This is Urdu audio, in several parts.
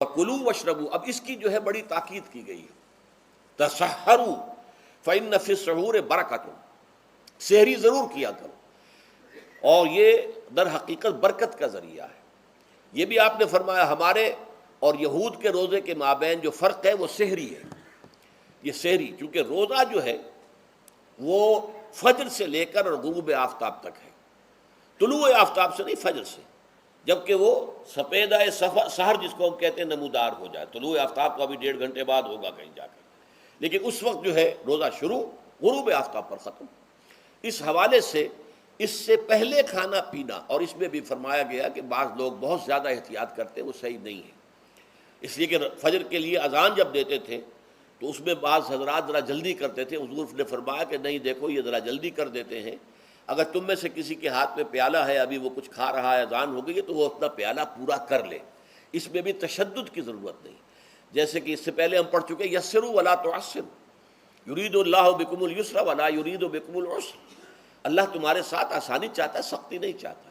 وَكُلُوا وَاشْرَبُوا، اب اس کی جو ہے بڑی تاکید کی گئی ہے، تسحروا فإن فی السحور برکۃ، سحری ضرور کیا کرو، اور یہ در حقیقت برکت کا ذریعہ ہے۔ یہ بھی آپ نے فرمایا ہمارے اور یہود کے روزے کے مابین جو فرق ہے وہ سحری ہے۔ یہ سحری چونکہ روزہ جو ہے وہ فجر سے لے کر اور غروب آفتاب تک ہے، طلوع آفتاب سے نہیں، فجر سے، جبکہ وہ سپیدہ سحر جس کو ہم کہتے ہیں نمودار ہو جائے۔ طلوع آفتاب کو ابھی 1.5 گھنٹے بعد ہوگا کہیں جا کے، لیکن اس وقت جو ہے روزہ شروع، غروب آفتاب پر ختم۔ اس حوالے سے اس سے پہلے کھانا پینا، اور اس میں بھی فرمایا گیا کہ بعض لوگ بہت زیادہ احتیاط کرتے ہیں، وہ صحیح نہیں ہے، اس لیے کہ فجر کے لیے اذان جب دیتے تھے تو اس میں بعض حضرات ذرا جلدی کرتے تھے۔ حضور نے فرمایا کہ نہیں، دیکھو یہ ذرا جلدی کر دیتے ہیں، اگر تم میں سے کسی کے ہاتھ میں پیالہ ہے، ابھی وہ کچھ کھا رہا ہے، اذان ہو گئی ہے، تو وہ اپنا پیالہ پورا کر لے۔ اس میں بھی تشدد کی ضرورت نہیں، جیسے کہ اس سے پہلے ہم پڑھ چکے یسروا ولا تعسروا، یرید اللہ بکم الیسر ولا یرید بکم العسر، اللہ تمہارے ساتھ آسانی چاہتا ہے، سختی نہیں چاہتا۔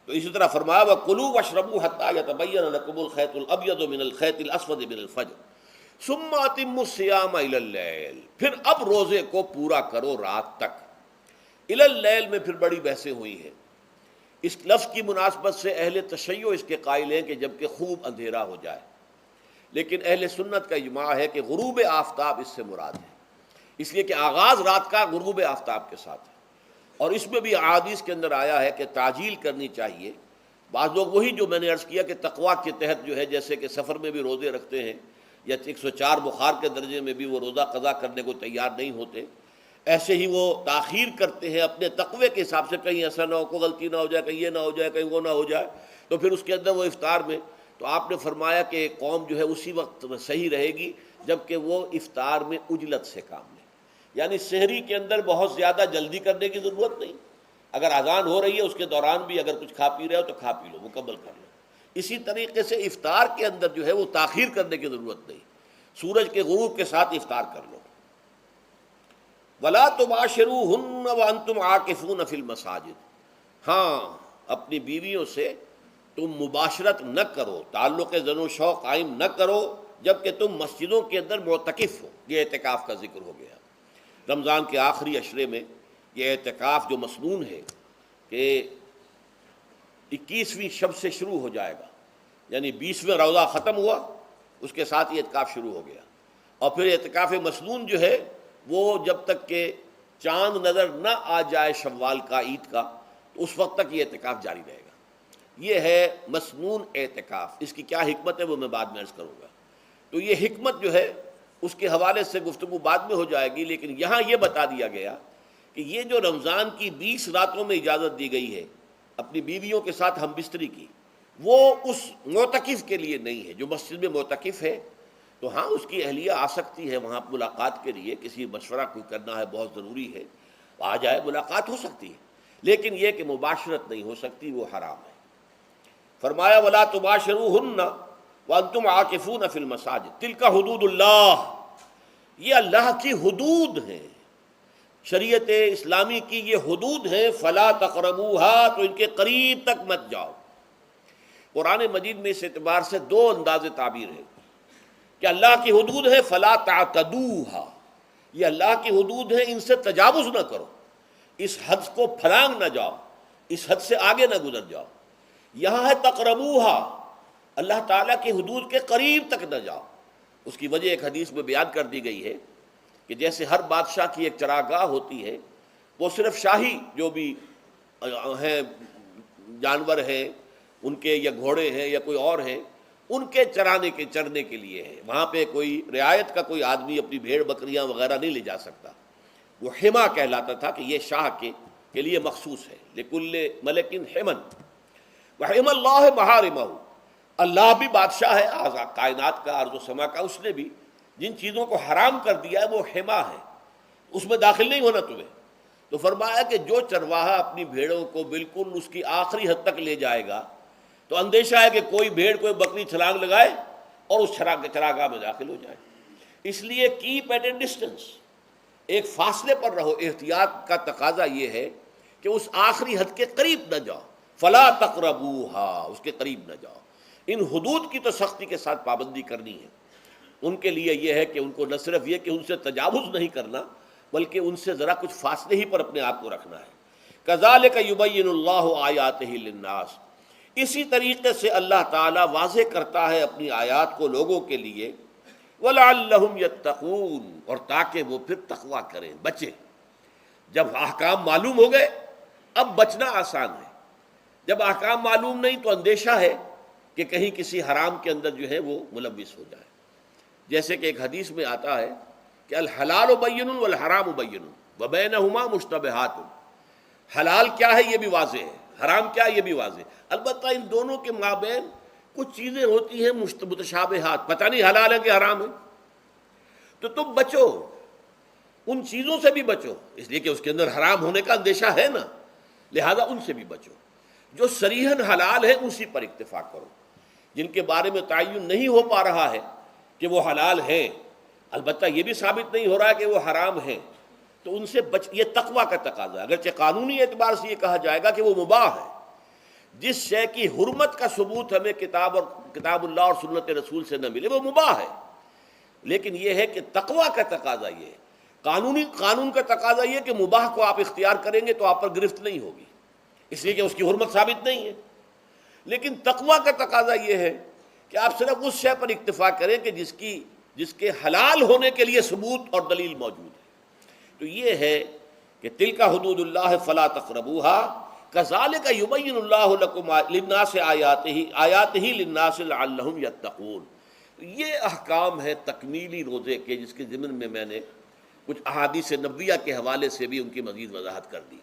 تو اسی طرح فرمایا وَكُلُوا وَاشْرَبُوا حَتَّى يَتَبَيَّنَ لَكُمُ الْخَيْطُ الْأَبْيَضُ مِنَ الْخَيْطِ الْأَسْوَدِ مِنَ الْفَجْرِ ثُمَّ أَتِمُّوا الصِّيَامَ إِلَى اللَّيْلِ، پھر اب روزے کو پورا کرو رات تک۔ الی اللیل میں پھر بڑی بحثیں ہوئی ہیں۔ اس لفظ کی مناسبت سے اہل تشیع اس کے قائل ہیں کہ جب کہ خوب اندھیرا ہو جائے، لیکن اہل سنت کا اجماع ہے کہ غروب آفتاب اس سے مراد ہے، اس لیے کہ آغاز رات کا غروب آفتاب کے ساتھ ہے، اور اس میں بھی احادیث کے اندر آیا ہے کہ تعجیل کرنی چاہیے۔ بعض لوگ وہی جو میں نے عرض کیا کہ تقویٰ کے تحت جو ہے، جیسے کہ سفر میں بھی روزے رکھتے ہیں، یا 104 بخار کے درجے میں بھی وہ روزہ قضا کرنے کو تیار نہیں ہوتے، ایسے ہی وہ تاخیر کرتے ہیں اپنے تقوی کے حساب سے، کہیں ایسا نہ ہو، کوئی غلطی نہ ہو جائے، کہیں یہ نہ ہو جائے، کہیں وہ نہ ہو جائے، تو پھر اس کے اندر وہ افطار میں، تو آپ نے فرمایا کہ قوم جو ہے اسی وقت صحیح رہے گی جب کہ وہ افطار میں عجلت سے کام لے، یعنی سحری کے اندر بہت زیادہ جلدی کرنے کی ضرورت نہیں، اگر اذان ہو رہی ہے اس کے دوران بھی اگر کچھ کھا پی رہے ہو تو کھا پی لو، مکمل کر لو۔ اسی طریقے سے افطار کے اندر جو ہے وہ تاخیر کرنے کی ضرورت نہیں، سورج کے غروب کے ساتھ افطار کر لو۔ وَلَا تُبَاشِرُوهُنَّ وَأَنْتُمْ عَاكِفُونَ فِي الْمَسَاجِدِ، ہاں اپنی بیویوں سے تم مباشرت نہ کرو، تعلق زن و شوق قائم نہ کرو جب کہ تم مسجدوں کے اندر معتکف ہو۔ یہ اعتکاف کا ذکر ہو گیا۔ رمضان کے آخری عشرے میں یہ اعتکاف جو مسنون ہے کہ 21ویں شب سے شروع ہو جائے گا، یعنی 20واں روزہ ختم ہوا اس کے ساتھ یہ اعتکاف شروع ہو گیا، اور پھر اعتکاف مسنون جو ہے وہ جب تک کہ چاند نظر نہ آ جائے شوال کا، عید کا، تو اس وقت تک یہ اعتکاف جاری رہے گا۔ یہ ہے مسنون اعتکاف۔ اس کی کیا حکمت ہے وہ میں بعد میں عرض کروں گا۔ تو یہ حکمت جو ہے اس کے حوالے سے گفتگو بعد میں ہو جائے گی، لیکن یہاں یہ بتا دیا گیا کہ یہ جو رمضان کی 20 راتوں میں اجازت دی گئی ہے اپنی بیویوں کے ساتھ ہم بستری کی، وہ اس معتکف کے لیے نہیں ہے۔ جو مسجد میں معتکف ہے تو ہاں اس کی اہلیہ آ سکتی ہے وہاں ملاقات کے لیے، کسی مشورہ کوئی کرنا ہے بہت ضروری ہے، آ جائے، ملاقات ہو سکتی ہے، لیکن یہ کہ مباشرت نہیں ہو سکتی، وہ حرام ہے۔ فرمایا وَلَا تُبَاشِرُوهُنَّ وَأَنْتُمْ عَاكِفُونَ فِي الْمَسَاجِدِ تِلْكَ حُدُودُ اللَّهِ، یہ اللہ کی حدود ہیں، شریعت اسلامی کی یہ حدود ہیں، فَلَا تَقْرَبُوهَا، تو ان کے قریب تک مت جاؤ۔ قرآن مجید میں اس اعتبار سے دو انداز تعبیر ہے کہ اللہ کی حدود ہے فَلَا تَعْتَدُوهَا، یہ اللہ کی حدود ہیں، ان سے تجاوز نہ کرو، اس حد کو پھلانگ نہ جاؤ، اس حد سے آگے نہ گزر جاؤ۔ یہاں ہے تقربوہا، اللہ تعالیٰ کی حدود کے قریب تک نہ جاؤ۔ اس کی وجہ ایک حدیث میں بیان کر دی گئی ہے کہ جیسے ہر بادشاہ کی ایک چراگاہ ہوتی ہے، وہ صرف شاہی جو بھی ہیں جانور ہیں ان کے، یا گھوڑے ہیں یا کوئی اور ہیں، ان کے چرنے کے لیے ہے، وہاں پہ کوئی رعایت کا کوئی آدمی اپنی بھیڑ بکریاں وغیرہ نہیں لے جا سکتا۔ وہ حما کہلاتا تھا کہ یہ شاہ کے لیے مخصوص ہے، لکل ملک حمن وحم اللہ محارمہ، اللہ بھی بادشاہ ہے کائنات کا، ارض و سما کا، اس نے بھی جن چیزوں کو حرام کر دیا ہے وہ حما ہے، اس میں داخل نہیں ہونا تمہیں۔ تو فرمایا کہ جو چرواہا اپنی بھیڑوں کو بالکل اس کی آخری حد تک لے جائے گا تو اندیشہ ہے کہ کوئی بھیڑ کوئی بکری چھلانگ لگائے اور اس چراگاہ میں داخل ہو جائے۔ اس لیے کیپ ایٹ اے ڈسٹینس، ایک فاصلے پر رہو۔ احتیاط کا تقاضا یہ ہے کہ اس آخری حد کے قریب نہ جاؤ، فلا تقربوہا، اس کے قریب نہ جاؤ۔ ان حدود کی تو سختی کے ساتھ پابندی کرنی ہے. ان کے لیے یہ ہے کہ ان کو نہ صرف یہ کہ ان سے تجاوز نہیں کرنا بلکہ ان سے ذرا کچھ فاصلے ہی پر اپنے آپ کو رکھنا ہے. کذالک یبین اللہ آیاتہ للناس، اسی طریقے سے اللہ تعالیٰ واضح کرتا ہے اپنی آیات کو لوگوں کے لیے. وَلَعَلَّهُمْ يَتَّقُونَ، اور تاکہ وہ پھر تقویٰ کریں، بچیں. جب احکام معلوم ہو گئے اب بچنا آسان ہے. جب احکام معلوم نہیں تو اندیشہ ہے کہ کہیں کسی حرام کے اندر جو ہے وہ ملوث ہو جائے. جیسے کہ ایک حدیث میں آتا ہے کہ الحلال بین والحرام بین وبینہما مشتبہات، حلال کیا ہے یہ بھی واضح ہے، حرام کیا ہے یہ بھی واضح ہے. البتہ ان دونوں کے مابین کچھ چیزیں ہوتی ہیں متشابہات، پتہ نہیں حلال ہے کہ حرام ہے. تو تم بچو، ان چیزوں سے بھی بچو، اس لیے کہ اس کے اندر حرام ہونے کا اندیشہ ہے نا، لہذا ان سے بھی بچو. جو صریحاً حلال ہے اسی پر اتفاق کرو. جن کے بارے میں تعین نہیں ہو پا رہا ہے کہ وہ حلال ہیں، البتہ یہ بھی ثابت نہیں ہو رہا ہے کہ وہ حرام ہیں، تو ان سے یہ تقویٰ کا تقاضا ہے. اگرچہ قانونی اعتبار سے یہ کہا جائے گا کہ وہ مباح ہے، جس شے کی حرمت کا ثبوت ہمیں کتاب اللہ اور سنت رسول سے نہ ملے وہ مباح ہے، لیکن یہ ہے کہ تقویٰ کا تقاضا یہ ہے. قانون کا تقاضا یہ کہ مباح کو آپ اختیار کریں گے تو آپ پر گرفت نہیں ہوگی، اس لیے کہ اس کی حرمت ثابت نہیں ہے. لیکن تقویٰ کا تقاضا یہ ہے کہ آپ صرف اس شے پر اکتفا کریں کہ جس کے حلال ہونے کے لیے ثبوت اور دلیل موجود ہے. تو یہ ہے کہ تلک حدود اللہ فلا تقربوها کذالک یبین اللہ لکم للناس آیاتہ للناس لعلہم یتقون. یہ احکام ہے تکمیلی روزے کے، جس کے ضمن میں میں نے کچھ احادیث نبویہ کے حوالے سے بھی ان کی مزید وضاحت کر دی.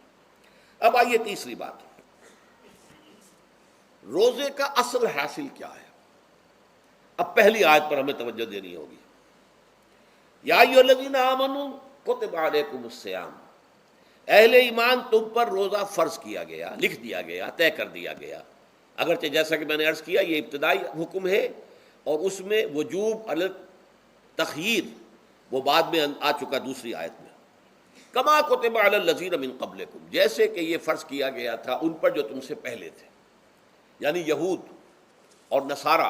اب آئیے تیسری بات، روزے کا اصل حاصل کیا ہے. اب پہلی آیت پر ہمیں توجہ دینی ہوگی. یا ایھا الذین آمنوا کتب علیکم الصیام، اہل ایمان تم پر روزہ فرض کیا گیا، لکھ دیا گیا، طے کر دیا گیا. اگرچہ جیسا کہ میں نے عرض کیا یہ ابتدائی حکم ہے اور اس میں وجوب علی تخییر وہ بعد میں آ چکا دوسری آیت میں. کما کتب علی الذین من قبلکم، جیسے کہ یہ فرض کیا گیا تھا ان پر جو تم سے پہلے تھے، یعنی یہود اور نصارہ،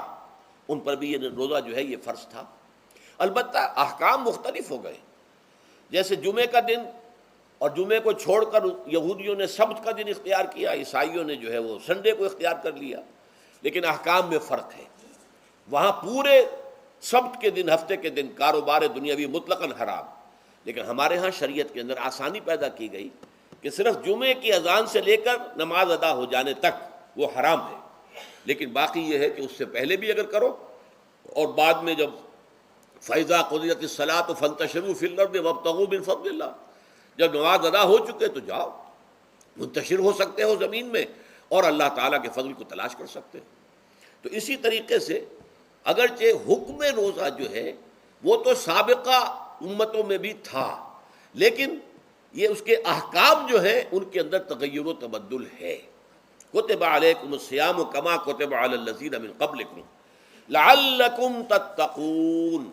ان پر بھی یہ روزہ جو ہے یہ فرض تھا. البتہ احکام مختلف ہو گئے. جیسے جمعے کا دن اور جمعے کو چھوڑ کر یہودیوں نے سبت کا دن اختیار کیا، عیسائیوں نے جو ہے وہ سنڈے کو اختیار کر لیا، لیکن احکام میں فرق ہے. وہاں پورے سبت کے دن، ہفتے کے دن کاروبار دنیاوی مطلقاً حرام، لیکن ہمارے ہاں شریعت کے اندر آسانی پیدا کی گئی کہ صرف جمعے کی اذان سے لے کر نماز ادا ہو جانے تک وہ حرام ہے، لیکن باقی یہ ہے کہ اس سے پہلے بھی اگر کرو اور بعد میں جب فَإِذَا قُضِيَتِ الصَّلَاةُ فَانتَشِرُوا فِي الْأَرْضِ وَابْتَغُوا مِن فَضْلِ اللَّهِ، جب نماز ادا ہو چکے تو جاؤ، منتشر ہو سکتے ہو زمین میں اور اللہ تعالیٰ کے فضل کو تلاش کر سکتے ہو. تو اسی طریقے سے اگرچہ حکم روزہ جو ہے وہ تو سابقہ امتوں میں بھی تھا، لیکن یہ اس کے احکام جو ہیں ان کے اندر تغیر و تبدل ہے. کتب علیکم الصیام کما کتب علی الذین من قبلکم لعلکم تتقون،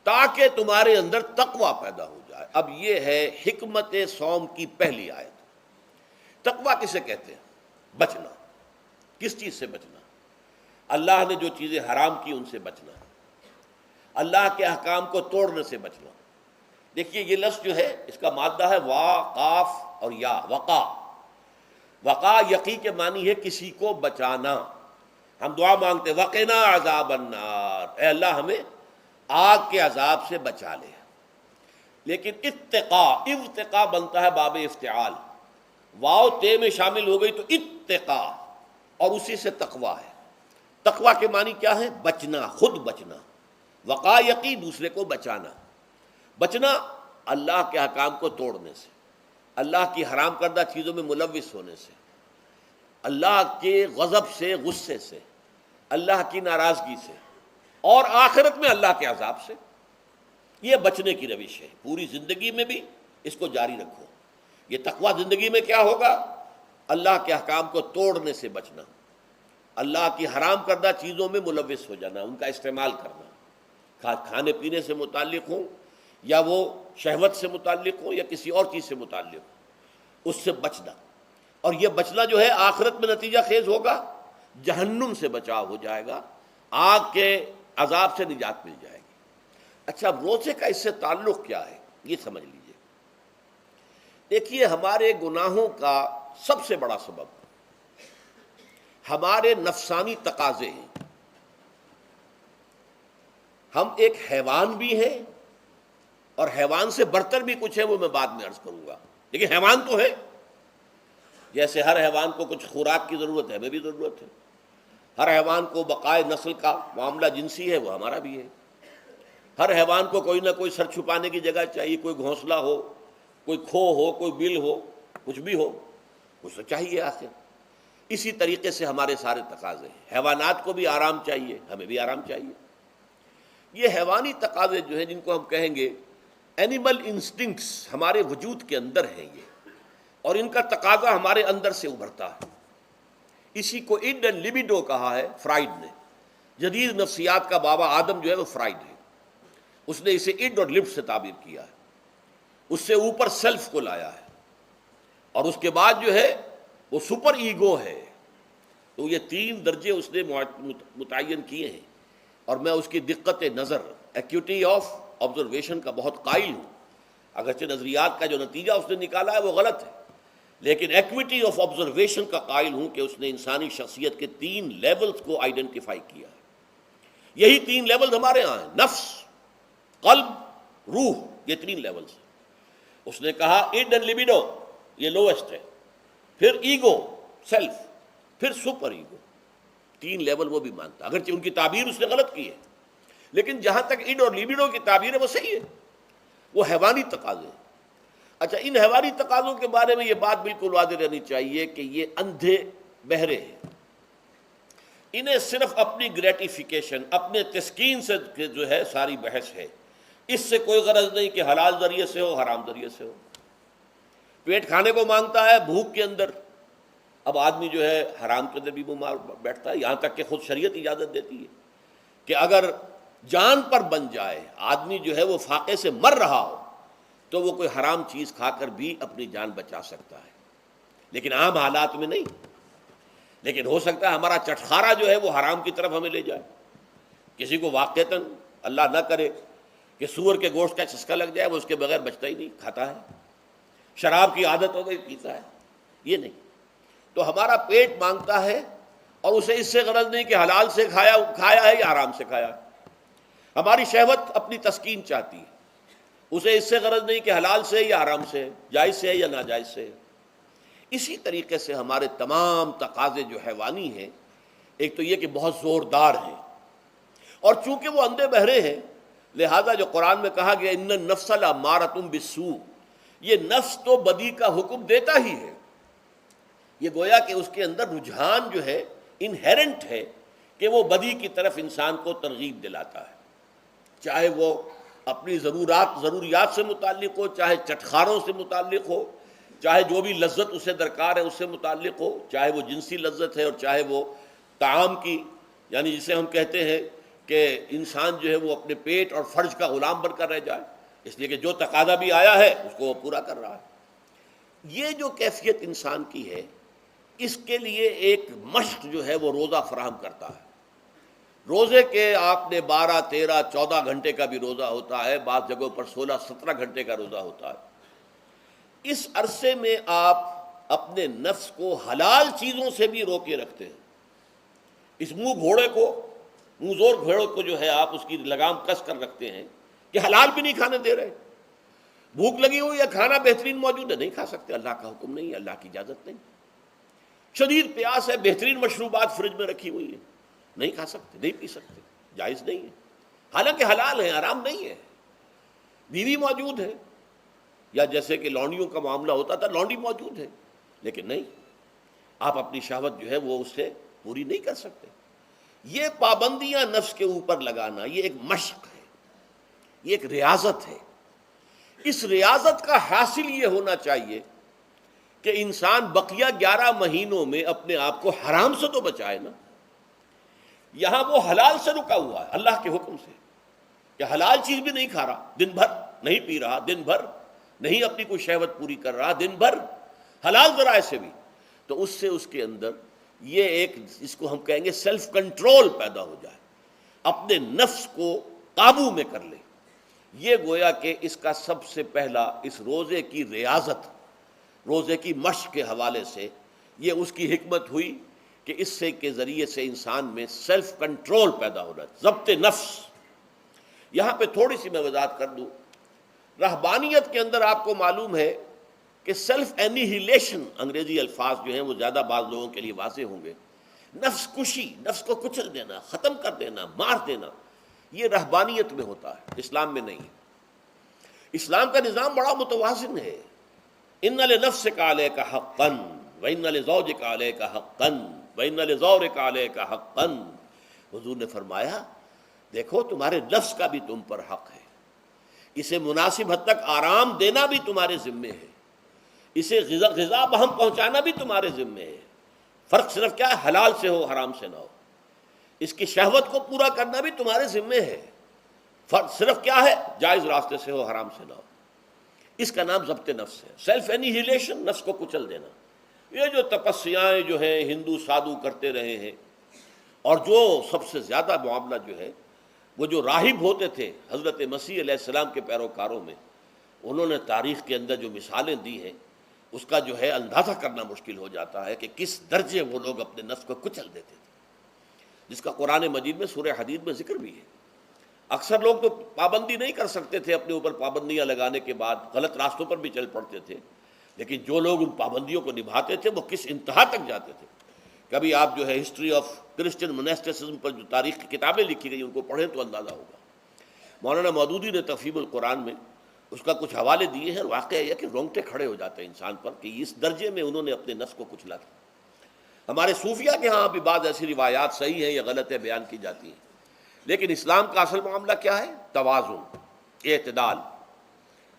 تاکہ تمہارے اندر تقوی پیدا ہو جائے. اب یہ ہے حکمت صوم کی پہلی آیت. تقوی کسے کہتے ہیں؟ بچنا. کس چیز سے بچنا؟ اللہ نے جو چیزیں حرام کی ان سے بچنا، اللہ کے احکام کو توڑنے سے بچنا. دیکھیے یہ لفظ جو ہے اس کا مادہ ہے وا، قاف اور یا، وقا. وقا یقی کے معنی ہے کسی کو بچانا. ہم دعا مانگتے وقنا عذاب النار، اے اللہ ہمیں آگ کے عذاب سے بچا لے. لیکن اتقا بنتا ہے باب افتعال، واو تے میں شامل ہو گئی تو اتقا، اور اسی سے تقوی ہے. تقوی کے معنی کیا ہے؟ بچنا، خود بچنا. وقا یقی دوسرے کو بچانا. بچنا اللہ کے احکام کو توڑنے سے، اللہ کی حرام کردہ چیزوں میں ملوث ہونے سے، اللہ کے غضب سے، غصے سے، اللہ کی ناراضگی سے، اور آخرت میں اللہ کے عذاب سے. یہ بچنے کی روش ہے. پوری زندگی میں بھی اس کو جاری رکھو. یہ تقویٰ زندگی میں کیا ہوگا؟ اللہ کے احکام کو توڑنے سے بچنا، اللہ کی حرام کردہ چیزوں میں ملوث ہو جانا، ان کا استعمال کرنا، کھانے پینے سے متعلق ہوں یا وہ شہوت سے متعلق ہوں یا کسی اور چیز سے متعلق ہوں، اس سے بچنا. اور یہ بچنا جو ہے آخرت میں نتیجہ خیز ہوگا. جہنم سے بچاؤ ہو جائے گا، آگ کے عذاب سے نجات مل جائے گی۔ اچھا، اب روزے کا اس سے تعلق کیا ہے یہ سمجھ لیجئے۔ دیکھیے، ہمارے گناہوں کا سب سے بڑا سبب ہمارے نفسانی تقاضے ہیں۔ ہم ایک حیوان بھی ہیں، اور حیوان سے برتر بھی کچھ ہے، وہ میں بعد میں عرض کروں گا، لیکن حیوان تو ہے۔ جیسے ہر حیوان کو کچھ خوراک کی ضرورت ہے، ہمیں بھی ضرورت ہے۔ ہر حیوان کو بقائے نسل کا معاملہ جنسی ہے، وہ ہمارا بھی ہے۔ ہر حیوان کو کوئی نہ کوئی سر چھپانے کی جگہ چاہیے، کوئی گھونسلہ ہو، کوئی کھو ہو، کوئی بل ہو، کچھ بھی ہو، کچھ تو چاہیے آخر۔ اسی طریقے سے ہمارے سارے تقاضے ہیں۔ حیوانات کو بھی آرام چاہیے، ہمیں بھی آرام چاہیے۔ یہ حیوانی تقاضے جو ہیں، جن کو ہم کہیں گے اینیمل انسٹنکٹس، ہمارے وجود کے اندر ہیں یہ، اور ان کا تقاضا ہمارے اندر سے ابھرتا ہے۔ اسی کو اڈ اینڈ لیبیڈو کہا ہے فرائڈ نے۔ جدید نفسیات کا بابا آدم جو ہے وہ فرائڈ ہے، اس نے اسے اڈ اور لب سے تعبیر کیا ہے، اس سے اوپر سیلف کو لایا ہے، اور اس کے بعد جو ہے وہ سپر ایگو ہے۔ تو یہ تین درجے اس نے متعین کیے ہیں، اور میں اس کی دقت نظر، ایکیوٹی آف آبزرویشن کا بہت قائل ہوں۔ اگرچہ نظریات کا جو نتیجہ اس نے نکالا ہے وہ غلط ہے، لیکن ایکویٹی آف آبزرویشن کا قائل ہوں کہ اس نے انسانی شخصیت کے 3 لیولز کو آئیڈینٹیفائی کیا ہے۔ یہی 3 لیولز ہمارے ہاں ہیں، نفس، قلب، روح، یہ 3 لیولز ہیں۔ اس نے کہا اڈ اینڈ لیبیڈو یہ لویسٹ ہے، پھر ایگو، سیلف، پھر سپر ایگو۔ 3 لیول وہ بھی مانتا، اگرچہ ان کی تعبیر اس نے غلط کی ہے، لیکن جہاں تک اڈ اور لیبیڈو کی تعبیر ہے وہ صحیح ہے، وہ حیوانی تقاضے ہیں۔ اچھا، ان حیوانی تقاضوں کے بارے میں یہ بات بالکل واضح رہنی چاہیے کہ یہ اندھے بہرے ہیں۔ انہیں صرف اپنی گریٹیفیکیشن، اپنے تسکین سے جو ہے ساری بحث ہے، اس سے کوئی غرض نہیں کہ حلال ذریعے سے ہو، حرام ذریعے سے ہو۔ پیٹ کھانے کو مانگتا ہے بھوک کے اندر، اب آدمی جو ہے حرام کے اندر بھی بیمار بیٹھتا ہے، یہاں تک کہ خود شریعت اجازت دیتی ہے کہ اگر جان پر بن جائے، آدمی جو ہے وہ فاقے سے مر رہا ہو، تو وہ کوئی حرام چیز کھا کر بھی اپنی جان بچا سکتا ہے، لیکن عام حالات میں نہیں۔ لیکن ہو سکتا ہے ہمارا چٹخارا جو ہے وہ حرام کی طرف ہمیں لے جائے۔ کسی کو واقعتاً اللہ نہ کرے کہ سور کے گوشت کا چسکا لگ جائے، وہ اس کے بغیر بچتا ہی نہیں، کھاتا ہے۔ شراب کی عادت ہو گئی، پیتا ہے، یہ نہیں۔ تو ہمارا پیٹ مانگتا ہے، اور اسے اس سے غرض نہیں کہ حلال سے کھایا ہے یا حرام سے کھایا ہے۔ ہماری شہوت اپنی تسکین چاہتی ہے، اسے اس سے غرض نہیں کہ حلال سے یا حرام سے، جائز سے یا ناجائز سے۔ اسی طریقے سے ہمارے تمام تقاضے جو حیوانی ہیں، ایک تو یہ کہ بہت زوردار ہیں، اور چونکہ وہ اندھے بہرے ہیں، لہذا جو قرآن میں کہا گیا ان النفس لامارۃ بالسوء، یہ نفس تو بدی کا حکم دیتا ہی ہے۔ یہ گویا کہ اس کے اندر رجحان جو ہے انہیرنٹ ہے کہ وہ بدی کی طرف انسان کو ترغیب دلاتا ہے، چاہے وہ اپنی ضروریات سے متعلق ہو، چاہے چٹخاروں سے متعلق ہو، چاہے جو بھی لذت اسے درکار ہے اس سے متعلق ہو، چاہے وہ جنسی لذت ہے، اور چاہے وہ طعام کی، یعنی جسے ہم کہتے ہیں کہ انسان جو ہے وہ اپنے پیٹ اور فرج کا غلام بن کر رہ جائے، اس لیے کہ جو تقاضا بھی آیا ہے اس کو وہ پورا کر رہا ہے۔ یہ جو کیفیت انسان کی ہے، اس کے لیے ایک مشق جو ہے وہ روزہ فراہم کرتا ہے۔ روزے کے آپ نے 12، 13، 14 گھنٹے کا بھی روزہ ہوتا ہے، بعض جگہوں پر 16، 17 گھنٹے کا روزہ ہوتا ہے۔ اس عرصے میں آپ اپنے نفس کو حلال چیزوں سے بھی روکے رکھتے ہیں۔ اس منہ زور گھوڑے کو جو ہے آپ اس کی لگام کس کر رکھتے ہیں کہ حلال بھی نہیں کھانے دے رہے۔ بھوک لگی ہوئی ہے، کھانا بہترین موجود ہے، نہیں کھا سکتے، اللہ کا حکم نہیں ہے، اللہ کی اجازت نہیں۔ شدید پیاس ہے، بہترین مشروبات فریج میں رکھی ہوئی ہے، نہیں کھا سکتے، نہیں پی سکتے، جائز نہیں ہے، حالانکہ حلال ہے، حرام نہیں ہے۔ بیوی موجود ہے، یا جیسے کہ لونڈیوں کا معاملہ ہوتا تھا، لونڈی موجود ہے، لیکن نہیں، آپ اپنی شہوت جو ہے وہ اس سے پوری نہیں کر سکتے۔ یہ پابندیاں نفس کے اوپر لگانا، یہ ایک مشق ہے، یہ ایک ریاضت ہے۔ اس ریاضت کا حاصل یہ ہونا چاہیے کہ انسان بقیہ 11 مہینوں میں اپنے آپ کو حرام سے تو بچائے نا۔ یہاں وہ حلال سے رکا ہوا ہے اللہ کے حکم سے، کہ حلال چیز بھی نہیں کھا رہا، دن بھر نہیں پی رہا، دن بھر نہیں اپنی کوئی شہوت پوری کر رہا، دن بھر حلال ذرائع سے بھی، تو اس سے اس کے اندر یہ ایک اس کو ہم کہیں گے سیلف کنٹرول پیدا ہو جائے، اپنے نفس کو قابو میں کر لے۔ یہ گویا کہ اس کا سب سے پہلا اس روزے کی ریاضت، روزے کی مشق کے حوالے سے یہ اس کی حکمت ہوئی کہ اس سے کے ذریعے سے انسان میں سیلف کنٹرول پیدا ہو رہا ہے، ضبط نفس۔ یہاں پہ تھوڑی سی میں وضاحت کر دوں، رہبانیت کے اندر آپ کو معلوم ہے کہ سیلف اینیہیلیشن، انگریزی الفاظ جو ہیں وہ زیادہ بعض لوگوں کے لیے واضح ہوں گے، نفس کشی، نفس کو کچل دینا، ختم کر دینا، مار دینا، یہ رہبانیت میں ہوتا ہے، اسلام میں نہیں ہے۔ اسلام کا نظام بڑا متوازن ہے۔ ان لنفسک علیک حقا وان لزوجک علیک حقا وان لزورک علیک حقا۔ حضور نے فرمایا دیکھو تمہارے نفس کا بھی تم پر حق ہے، اسے مناسب حد تک آرام دینا بھی تمہارے ذمے ہے، اسے غذا بہم پہنچانا بھی تمہارے ذمے ہے۔ فرق صرف کیا ہے، حلال سے ہو حرام سے نہ ہو۔ اس کی شہوت کو پورا کرنا بھی تمہارے ذمے ہے، فرق صرف کیا ہے، جائز راستے سے ہو حرام سے نہ ہو۔ اس کا نام ضبط نفس ہے، سیلف اینیہیلیشن، نفس کو کچل دینا۔ یہ جو تپسیائیں جو ہیں ہندو سادھو کرتے رہے ہیں، اور جو سب سے زیادہ معاملہ جو ہے وہ جو راہب ہوتے تھے حضرت مسیح علیہ السلام کے پیروکاروں میں، انہوں نے تاریخ کے اندر جو مثالیں دی ہیں اس کا جو ہے اندازہ کرنا مشکل ہو جاتا ہے کہ کس درجے وہ لوگ اپنے نفس کو کچل دیتے تھے، جس کا قرآن مجید میں سورہ حدید میں ذکر بھی ہے۔ اکثر لوگ تو پابندی نہیں کر سکتے تھے، اپنے اوپر پابندیاں لگانے کے بعد غلط راستوں پر بھی چل پڑتے تھے، لیکن جو لوگ ان پابندیوں کو نبھاتے تھے وہ کس انتہا تک جاتے تھے۔ کبھی آپ جو ہے ہسٹری آف کرسچن منیسٹسزم پر جو تاریخ کی کتابیں لکھی گئی ان کو پڑھیں تو اندازہ ہوگا۔ مولانا مودودی نے تفہیم القرآن میں اس کا کچھ حوالے دیے ہیں، اور واقعہ یہ کہ رونگٹے کھڑے ہو جاتے ہیں انسان پر کہ اس درجے میں انہوں نے اپنے نفس کو کچلا تھا۔ ہمارے صوفیہ کے ہاں بھی بعض ایسی روایات صحیح ہیں یا غلط ہے بیان کی جاتی ہیں، لیکن اسلام کا اصل معاملہ کیا ہے، توازن، اعتدال۔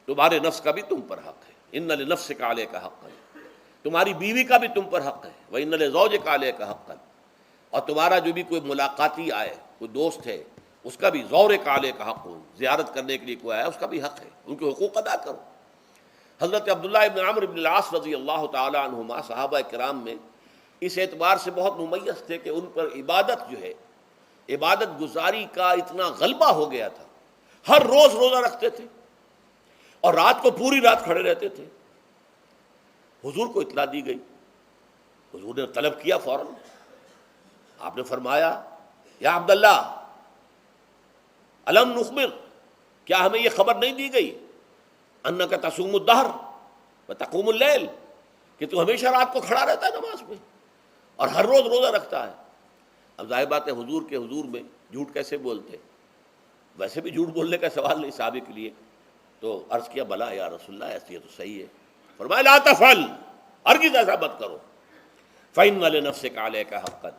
تمہارے نفس کا بھی تم پر حق ہے، ان لنفسک علیک حقا، تمہاری بیوی کا بھی تم پر حق ہے، وَإِنَّ لِزَوْجِكَ عَلَيْكَ حَقًّا، اور تمہارا جو بھی کوئی ملاقاتی آئے، کوئی دوست ہے، اس کا بھی زورک علیک حق، زیارت کرنے کے لیے کوئی آیا اس کا بھی حق ہے، ان کے حقوق ادا کرو۔ حضرت عبداللہ ابن عمرو بن العاص رضی اللہ تعالی عنہما صحابہ کرام میں اس اعتبار سے بہت ممیز تھے کہ ان پر عبادت جو ہے، عبادت گزاری کا اتنا غلبہ ہو گیا تھا، ہر روز روزہ رکھتے تھے اور رات کو پوری رات کھڑے رہتے تھے۔ حضور کو اطلاع دی گئی، حضور نے طلب کیا فوراً، آپ نے فرمایا یا عبداللہ الم نخبر، کیا ہمیں یہ خبر نہیں دی گئی انک تصوم الدہر وتقوم اللیل، کہ تو ہمیشہ رات کو کھڑا رہتا ہے نماز میں اور ہر روز روزہ رکھتا ہے۔ اب ظاہر بات ہے حضور کے حضور میں جھوٹ کیسے بولتے، ویسے بھی جھوٹ بولنے کا سوال نہیں صحابہ کے لیے، تو عرض کیا بلا یا رسول اللہ ایسی ہے تو صحیح ہے۔ فرمایا لا تفعل، ہرگز ایسا مت کرو، فإن لنفسک علیک حقا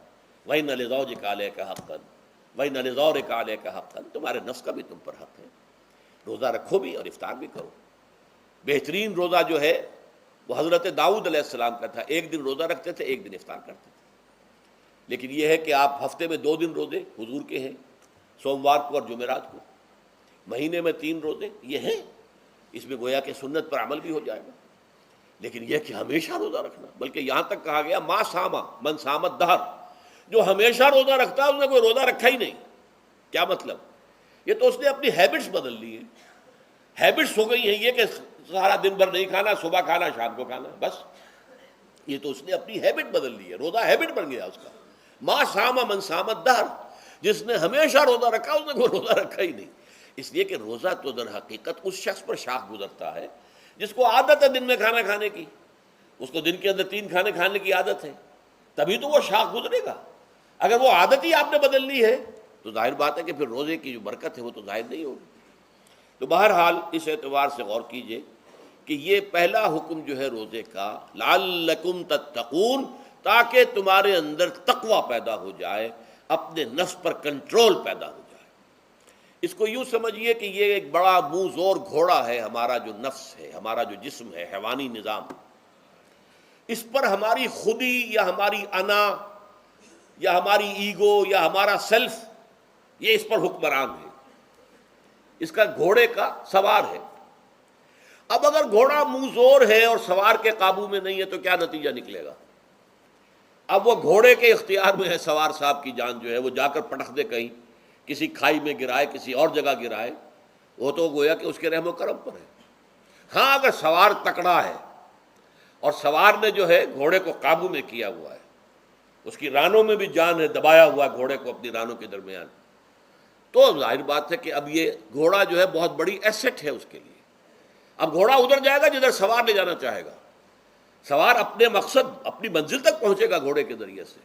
وإن لزوجک علیک حقا وإن لزورک علیک حقا، تمہارے نفس کا بھی تم پر حق ہے، روزہ رکھو بھی اور افطار بھی کرو۔ بہترین روزہ جو ہے وہ حضرت داؤد علیہ السلام کا تھا، ایک دن روزہ رکھتے تھے ایک دن افطار کرتے تھے۔ لیکن یہ ہے کہ آپ ہفتے میں 2 دن روزے حضور کے ہیں، سوموار کو اور جمعرات کو، مہینے میں 3 روزے یہ ہیں، اس میں گویا کہ سنت پر عمل بھی ہو جائے گا۔ لیکن یہ کہ ہمیشہ روزہ رکھنا، بلکہ یہاں تک کہا گیا ما ساما من سامت دہر، جو ہمیشہ روزہ رکھتا ہے اس نے کوئی روزہ رکھا ہی نہیں۔ کیا مطلب؟ یہ تو اس نے اپنی ہیبٹس بدل لی ہیں، ہیبٹس ہو گئی ہیں یہ کہ سارا دن بھر نہیں کھانا، صبح کھانا شام کو کھانا، بس یہ تو اس نے اپنی ہیبٹ بدل لی ہے، روزہ ہیبٹ بن گیا اس کا۔ ما ساما من سامت دہر، جس نے ہمیشہ روزہ رکھا اس نے کوئی روزہ رکھا ہی نہیں۔ اس لیے کہ روزہ تو در حقیقت اس شخص پر شاخ گزرتا ہے جس کو عادت ہے دن میں کھانا کھانے کی، اس کو دن کے اندر 3 کھانے کھانے کی عادت ہے، تبھی تو وہ شاخ گزرے گا۔ اگر وہ عادت ہی آپ نے بدل لی ہے تو ظاہر بات ہے کہ پھر روزے کی جو برکت ہے وہ تو ظاہر نہیں ہوگی۔ تو بہرحال اس اعتبار سے غور کیجئے کہ یہ پہلا حکم جو ہے روزے کا، لعلکم تتقون، تاکہ تمہارے اندر تقوی پیدا ہو جائے، اپنے نفس پر کنٹرول پیدا ہو جائے۔ اس کو یوں سمجھیے کہ یہ ایک بڑا منہ زور گھوڑا ہے، ہمارا جو نفس ہے، ہمارا جو جسم ہے، حیوانی نظام، اس پر ہماری خودی یا ہماری انا یا ہماری ایگو یا ہمارا سیلف، یہ اس پر حکمران ہے، اس کا گھوڑے کا سوار ہے۔ اب اگر گھوڑا منہ زور ہے اور سوار کے قابو میں نہیں ہے تو کیا نتیجہ نکلے گا؟ اب وہ گھوڑے کے اختیار میں ہے، سوار صاحب کی جان جو ہے وہ جا کر پٹخ دے کہیں، کسی کھائی میں گرائے، کسی اور جگہ گرائے، وہ تو گویا کہ اس کے رحم و کرم پر ہے۔ ہاں اگر سوار تکڑا ہے اور سوار نے جو ہے گھوڑے کو قابو میں کیا ہوا ہے، اس کی رانوں میں بھی جان ہے، دبایا ہوا ہے گھوڑے کو اپنی رانوں کے درمیان، تو ظاہر بات ہے کہ اب یہ گھوڑا جو ہے بہت بڑی ایسٹ ہے اس کے لیے۔ اب گھوڑا ادھر جائے گا جدھر سوار لے جانا چاہے گا، سوار اپنے مقصد اپنی منزل تک پہنچے گا گھوڑے کے ذریعے سے،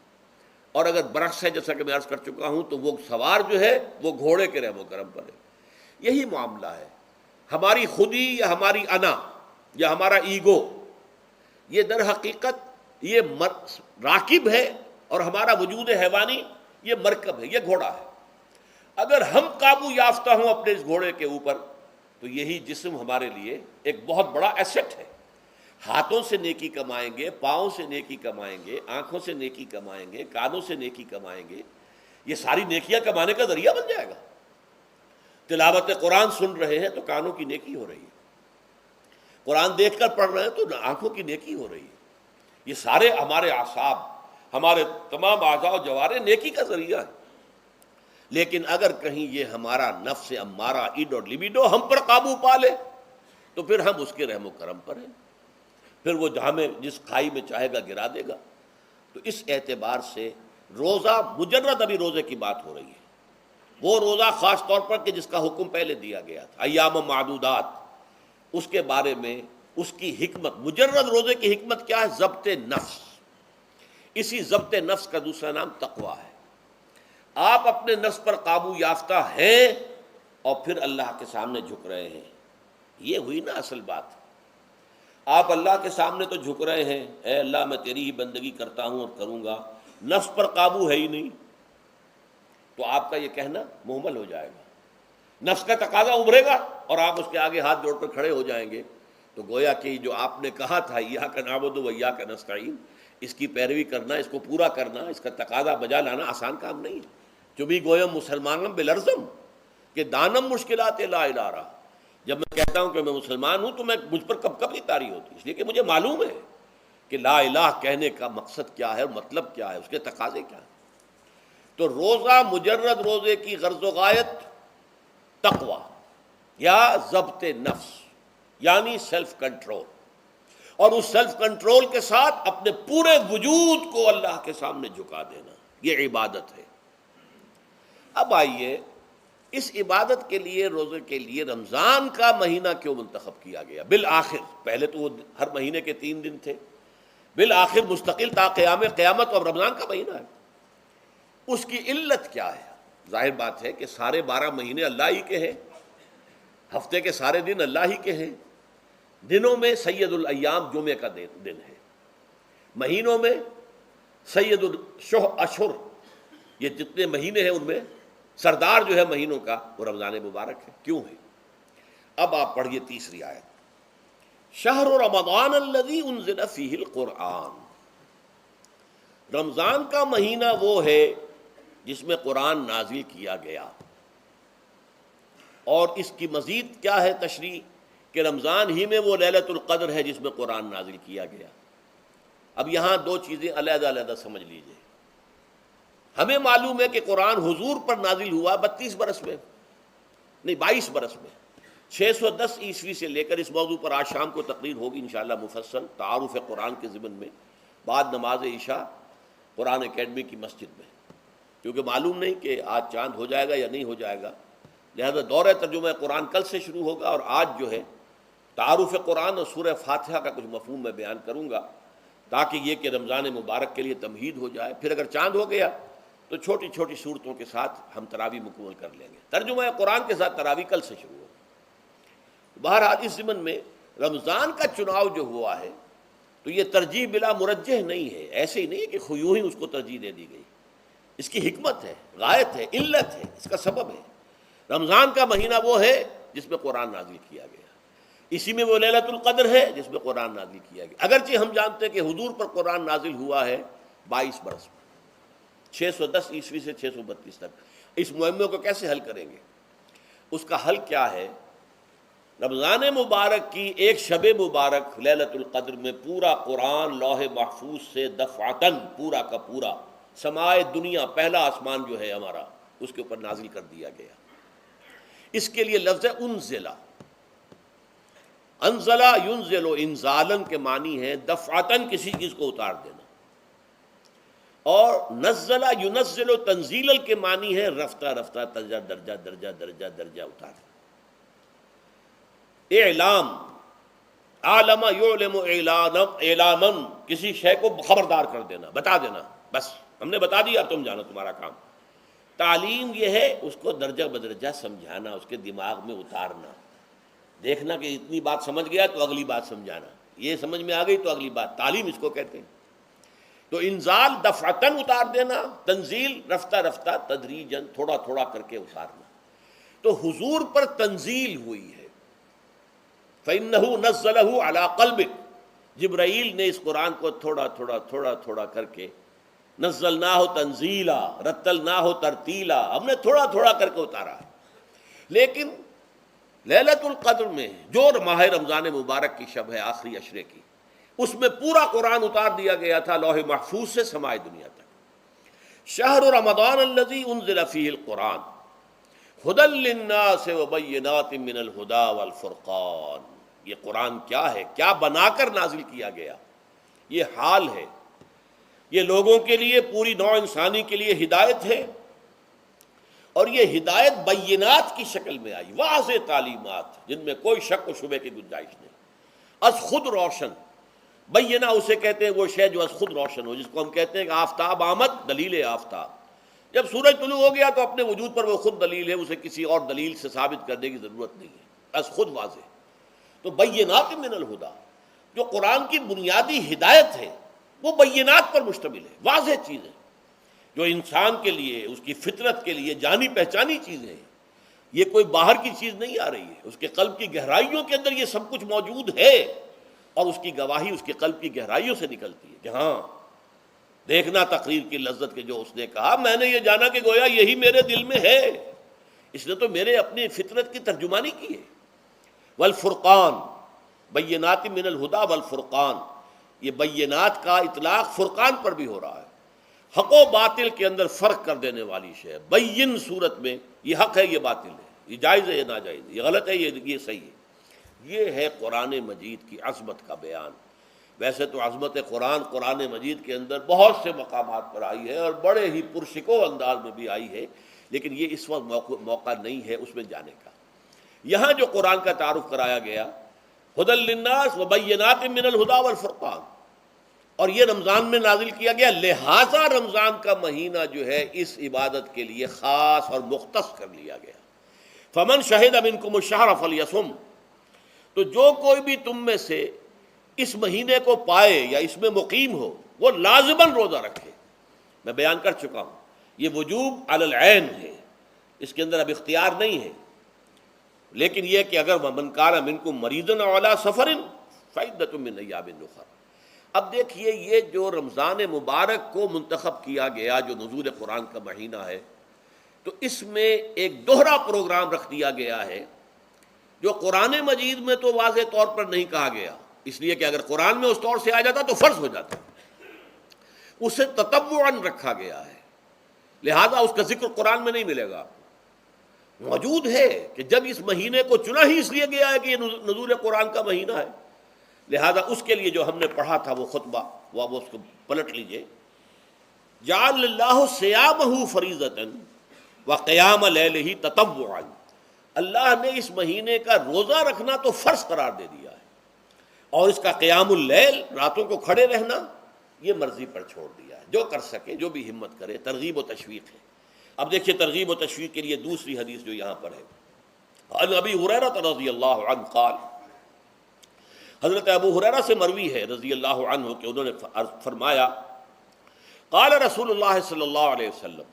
اور اگر برعکس ہے جیسا کہ میں عرض کر چکا ہوں تو وہ سوار جو ہے وہ گھوڑے کے رحم و کرم پر ہے۔ یہی معاملہ ہے، ہماری خودی یا ہماری انا یا ہمارا ایگو، یہ در حقیقت یہ راکب ہے، اور ہمارا وجود حیوانی یہ مرکب ہے، یہ گھوڑا ہے۔ اگر ہم قابو یافتہ ہوں اپنے اس گھوڑے کے اوپر تو یہی جسم ہمارے لیے ایک بہت بڑا ایسٹ ہے۔ ہاتھوں سے نیکی کمائیں گے، پاؤں سے نیکی کمائیں گے، آنکھوں سے نیکی کمائیں گے، کانوں سے نیکی کمائیں گے، یہ ساری نیکیاں کمانے کا ذریعہ بن جائے گا۔ تلاوت قرآن سن رہے ہیں تو کانوں کی نیکی ہو رہی ہے، قرآن دیکھ کر پڑھ رہے ہیں تو آنکھوں کی نیکی ہو رہی ہے۔ یہ سارے ہمارے اعصاب، ہمارے تمام اعضاء و جوارح نیکی کا ذریعہ ہے۔ لیکن اگر کہیں یہ ہمارا نفس امارہ، ایڈ اور لیبیڈو ہم پر قابو پا لے تو پھر ہم اس کے رحم و کرم پر ہیں، پھر وہ ہمیں جس کھائی میں چاہے گا گرا دے گا۔ تو اس اعتبار سے روزہ مجرد، ابھی روزے کی بات ہو رہی ہے، وہ روزہ خاص طور پر کہ جس کا حکم پہلے دیا گیا تھا، ایام معدودات، اس کے بارے میں اس کی حکمت، مجرد روزے کی حکمت کیا ہے؟ ضبط نفس۔ اسی ضبط نفس کا دوسرا نام تقویٰ ہے۔ آپ اپنے نفس پر قابو یافتہ ہیں اور پھر اللہ کے سامنے جھک رہے ہیں، یہ ہوئی نا اصل بات۔ آپ اللہ کے سامنے تو جھک رہے ہیں، اے اللہ میں تیری ہی بندگی کرتا ہوں اور کروں گا، نفس پر قابو ہے ہی نہیں، تو آپ کا یہ کہنا محمل ہو جائے گا، نفس کا تقاضا ابھرے گا اور آپ اس کے آگے ہاتھ جوڑ کر کھڑے ہو جائیں گے، تو گویا کہ جو آپ نے کہا تھا ایاک نعبد و ایاک نستعین، اس کی پیروی کرنا، اس کو پورا کرنا، اس کا تقاضا بجا لانا آسان کام نہیں ہے۔ چبھی گویم مسلمانم بلرزم کہ دانم مشکلات لا الہ رہا، جب میں کہتا ہوں کہ میں مسلمان ہوں تو میں مجھ پر کب کب نہیں طاری ہوتی، اس لیے کہ مجھے معلوم ہے کہ لا الہ کہنے کا مقصد کیا ہے اور مطلب کیا ہے، اس کے تقاضے کیا ہیں۔ تو روزہ مجرد روزے کی غرض و غایت تقویٰ یا ضبط نفس، یعنی سیلف کنٹرول، اور اس سیلف کنٹرول کے ساتھ اپنے پورے وجود کو اللہ کے سامنے جھکا دینا، یہ عبادت ہے۔ اب آئیے اس عبادت کے لیے، روزے کے لیے رمضان کا مہینہ کیوں منتخب کیا گیا بالآخر؟ پہلے تو وہ ہر مہینے کے 3 دن تھے، بالآخر مستقل تا قیام قیامت اور رمضان کا مہینہ ہے۔ اس کی علت کیا ہے؟ ظاہر بات ہے کہ سارے 12 مہینے اللہ ہی کے ہیں، ہفتے کے سارے دن اللہ ہی کے ہیں، دنوں میں سید الایام جمعے کا دن ہے، مہینوں میں سید الاشہر، یہ جتنے مہینے ہیں ان میں سردار جو ہے مہینوں کا وہ رمضان مبارک ہے۔ کیوں ہے؟ اب آپ پڑھیے تیسری آیت، شہر رمضان الذی انزل فیہ القرآن، رمضان کا مہینہ وہ ہے جس میں قرآن نازل کیا گیا۔ اور اس کی مزید کیا ہے تشریح کہ رمضان ہی میں وہ لیلۃ القدر ہے جس میں قرآن نازل کیا گیا۔ اب یہاں 2 چیزیں علیحدہ علیحدہ سمجھ لیجئے۔ ہمیں معلوم ہے کہ قرآن حضور پر نازل ہوا 32 برس میں، نہیں 22 برس میں، 610 عیسوی سے لے کر اس موضوع پر آج شام کو تقریر ہوگی انشاءاللہ مفصل تعارف قرآن کے ضمن میں، بعد نماز عشاء قرآن اکیڈمی کی مسجد میں، کیونکہ معلوم نہیں کہ آج چاند ہو جائے گا یا نہیں ہو جائے گا، لہذا دورہ ترجمہ قرآن کل سے شروع ہوگا، اور آج جو ہے تعارف قرآن اور سورہ فاتحہ کا کچھ مفہوم میں بیان کروں گا، تاکہ یہ کہ رمضان مبارک کے لیے تمہید ہو جائے۔ پھر اگر چاند ہو گیا تو چھوٹی چھوٹی صورتوں کے ساتھ ہم تراویح مکمل کر لیں گے، ترجمہ قرآن کے ساتھ تراویح کل سے شروع ہوگی۔ بہرحال اس ضمن میں رمضان کا چناؤ جو ہوا ہے تو یہ ترجیح بلا مرجح نہیں ہے، ایسے ہی نہیں ہے کہ یوں ہی اس کو ترجیح دے دی گئی، اس کی حکمت ہے، غایت ہے، علت ہے، اس کا سبب ہے۔ رمضان کا مہینہ وہ ہے جس میں قرآن نازل کیا گیا، اسی میں وہ لیلۃ القدر ہے جس میں قرآن نازل کیا گیا، اگرچہ ہم جانتے ہیں کہ حضور پر قرآن نازل ہوا ہے 22 برس میں، 610 عیسوی سے 632 تک۔ اس معمے کو کیسے حل کریں گے؟ اس کا حل کیا ہے رمضان مبارک کی ایک شب مبارک لیلۃ القدر میں پورا قرآن لوح محفوظ سے دفعتاً پورا کا پورا سمائے دنیا، پہلا آسمان جو ہے ہمارا، اس کے اوپر نازل کر دیا گیا۔ اس کے لیے لفظ انزلہ، انزلہ ینزل انزالن کے معنی ہے دفعتاً کسی چیز کو اتار دینا، اور نزلہ ینزل تنزیلا کے معنی ہے رفتہ رفتہ درجہ درجہ درجہ درجہ درجہ اتارنا۔ اعلام، عالم یعلم اعلاما، کسی شے کو خبردار کر دینا، بتا دینا، بس ہم نے بتا دیا، تم جانو، تمہارا کام۔ تعلیم یہ ہے اس کو درجہ بدرجہ سمجھانا، اس کے دماغ میں اتارنا، دیکھنا کہ اتنی بات سمجھ گیا تو اگلی بات سمجھانا، یہ سمجھ میں آ گئی تو اگلی بات، تعلیم اس کو کہتے ہیں۔ تو انزال دفعتاً اتار دینا، تنزیل رفتہ رفتہ تدریجاً تھوڑا تھوڑا کر کے اتارنا۔ تو حضور پر تنزیل ہوئی ہے، فَإِنَّهُ نَزَّلَهُ عَلَىٰ قَلْبِكَ، جبرائیل نے اس قرآن کو تھوڑا تھوڑا تھوڑا تھوڑا کر کے نزلناہ تنزیلا، رتلناہ ترتیلا، ہم نے تھوڑا تھوڑا کر کے اتارا ہے۔ لیکن لیلۃ القدر میں جو ماہ رمضان مبارک کی شب ہے، آخری عشرے کی، اس میں پورا قرآن اتار دیا گیا تھا لوح محفوظ سے سمائے دنیا تک۔ شہر رمضان الذی انزل فیہ القرآن ھدی للناس وبینات من الہدی والفرقان۔ یہ قرآن کیا ہے، کیا بنا کر نازل کیا گیا، یہ حال ہے، یہ لوگوں کے لیے، پوری نوع انسانی کے لیے ہدایت ہے، اور یہ ہدایت بینات کی شکل میں آئی، واضح تعلیمات جن میں کوئی شک و شبہ کی گنجائش نہیں، از خود روشن۔ بینہ اسے کہتے ہیں وہ شے جو از خود روشن ہو، جس کو ہم کہتے ہیں کہ آفتاب آمد، دلیل آفتاب، جب سورج طلوع ہو گیا تو اپنے وجود پر وہ خود دلیل ہے، اسے کسی اور دلیل سے ثابت کرنے کی ضرورت نہیں ہے، از خود واضح۔ تو بینات من الہدی، جو قرآن کی بنیادی ہدایت ہے وہ بینات پر مشتمل ہے، واضح چیز ہے، جو انسان کے لیے، اس کی فطرت کے لیے جانی پہچانی چیزیں ہیں، یہ کوئی باہر کی چیز نہیں آ رہی ہے، اس کے قلب کی گہرائیوں کے اندر یہ سب کچھ موجود ہے، اور اس کی گواہی اس کے قلب کی گہرائیوں سے نکلتی ہے کہ ہاں دیکھنا تقریر کی لذت کے جو اس نے کہا، میں نے یہ جانا کہ گویا یہی میرے دل میں ہے، اس نے تو میرے اپنی فطرت کی ترجمانی کی ہے۔ والفرقان، بینات من الہدی والفرقان، یہ بینات کا اطلاق فرقان پر بھی ہو رہا ہے، حق و باطل کے اندر فرق کر دینے والی شے۔ بین صورت میں یہ حق ہے، یہ باطل ہے، یہ جائز ہے، یہ ناجائز ہے، یہ غلط ہے، یہ صحیح ہے۔ یہ ہے قرآن مجید کی عظمت کا بیان۔ ویسے تو عظمت قرآن، قرآن مجید کے اندر بہت سے مقامات پر آئی ہے، اور بڑے ہی پرشکو انداز میں بھی آئی ہے، لیکن یہ اس وقت موقع نہیں ہے اس میں جانے کا۔ یہاں جو قرآن کا تعارف کرایا گیا، ھدی للناس وبینات من الہدی والفرقان، اور یہ رمضان میں نازل کیا گیا، لہٰذا رمضان کا مہینہ جو ہے اس عبادت کے لیے خاص اور مختص کر لیا گیا۔ فمن شہد منکم الشہر فلیصم، تو جو کوئی بھی تم میں سے اس مہینے کو پائے یا اس میں مقیم ہو، وہ لازماً روزہ رکھے۔ میں بیان کر چکا ہوں، یہ وجوب علی العین ہے، اس کے اندر اب اختیار نہیں ہے، لیکن یہ کہ اگر من کان منکم مریضا او علی سفر فعدۃ من ایام اخر۔ اب دیکھیے، یہ جو رمضان مبارک کو منتخب کیا گیا، جو نزول قرآن کا مہینہ ہے، تو اس میں ایک دوہرا پروگرام رکھ دیا گیا ہے، جو قرآن مجید میں تو واضح طور پر نہیں کہا گیا، اس لیے کہ اگر قرآن میں اس طور سے آ جاتا تو فرض ہو جاتا، اسے تطوعاً رکھا گیا ہے، لہذا اس کا ذکر قرآن میں نہیں ملے گا۔ موجود ہے کہ جب اس مہینے کو چنا ہی اس لیے گیا ہے کہ یہ نزول قرآن کا مہینہ ہے، لہذا اس کے لیے جو ہم نے پڑھا تھا وہ خطبہ، وہ اس کو پلٹ لیجئے۔ جعل اللہ صیامہ فریضۃ وقیام لیلہ تطوعا، اللہ نے اس مہینے کا روزہ رکھنا تو فرض قرار دے دیا ہے، اور اس کا قیام اللیل، راتوں کو کھڑے رہنا، یہ مرضی پر چھوڑ دیا ہے، جو کر سکے، جو بھی ہمت کرے، ترغیب و تشویق ہے۔ اب دیکھیے ترغیب و تشویق کے لیے دوسری حدیث جو یہاں پر ہے، عن ابی ہریرہ رضی اللہ عنہ قال، حضرت ابو ہریرہ سے مروی ہے رضی اللہ عنہ کہ انہوں نے فرمایا، قال رسول اللہ صلی اللہ علیہ وسلم،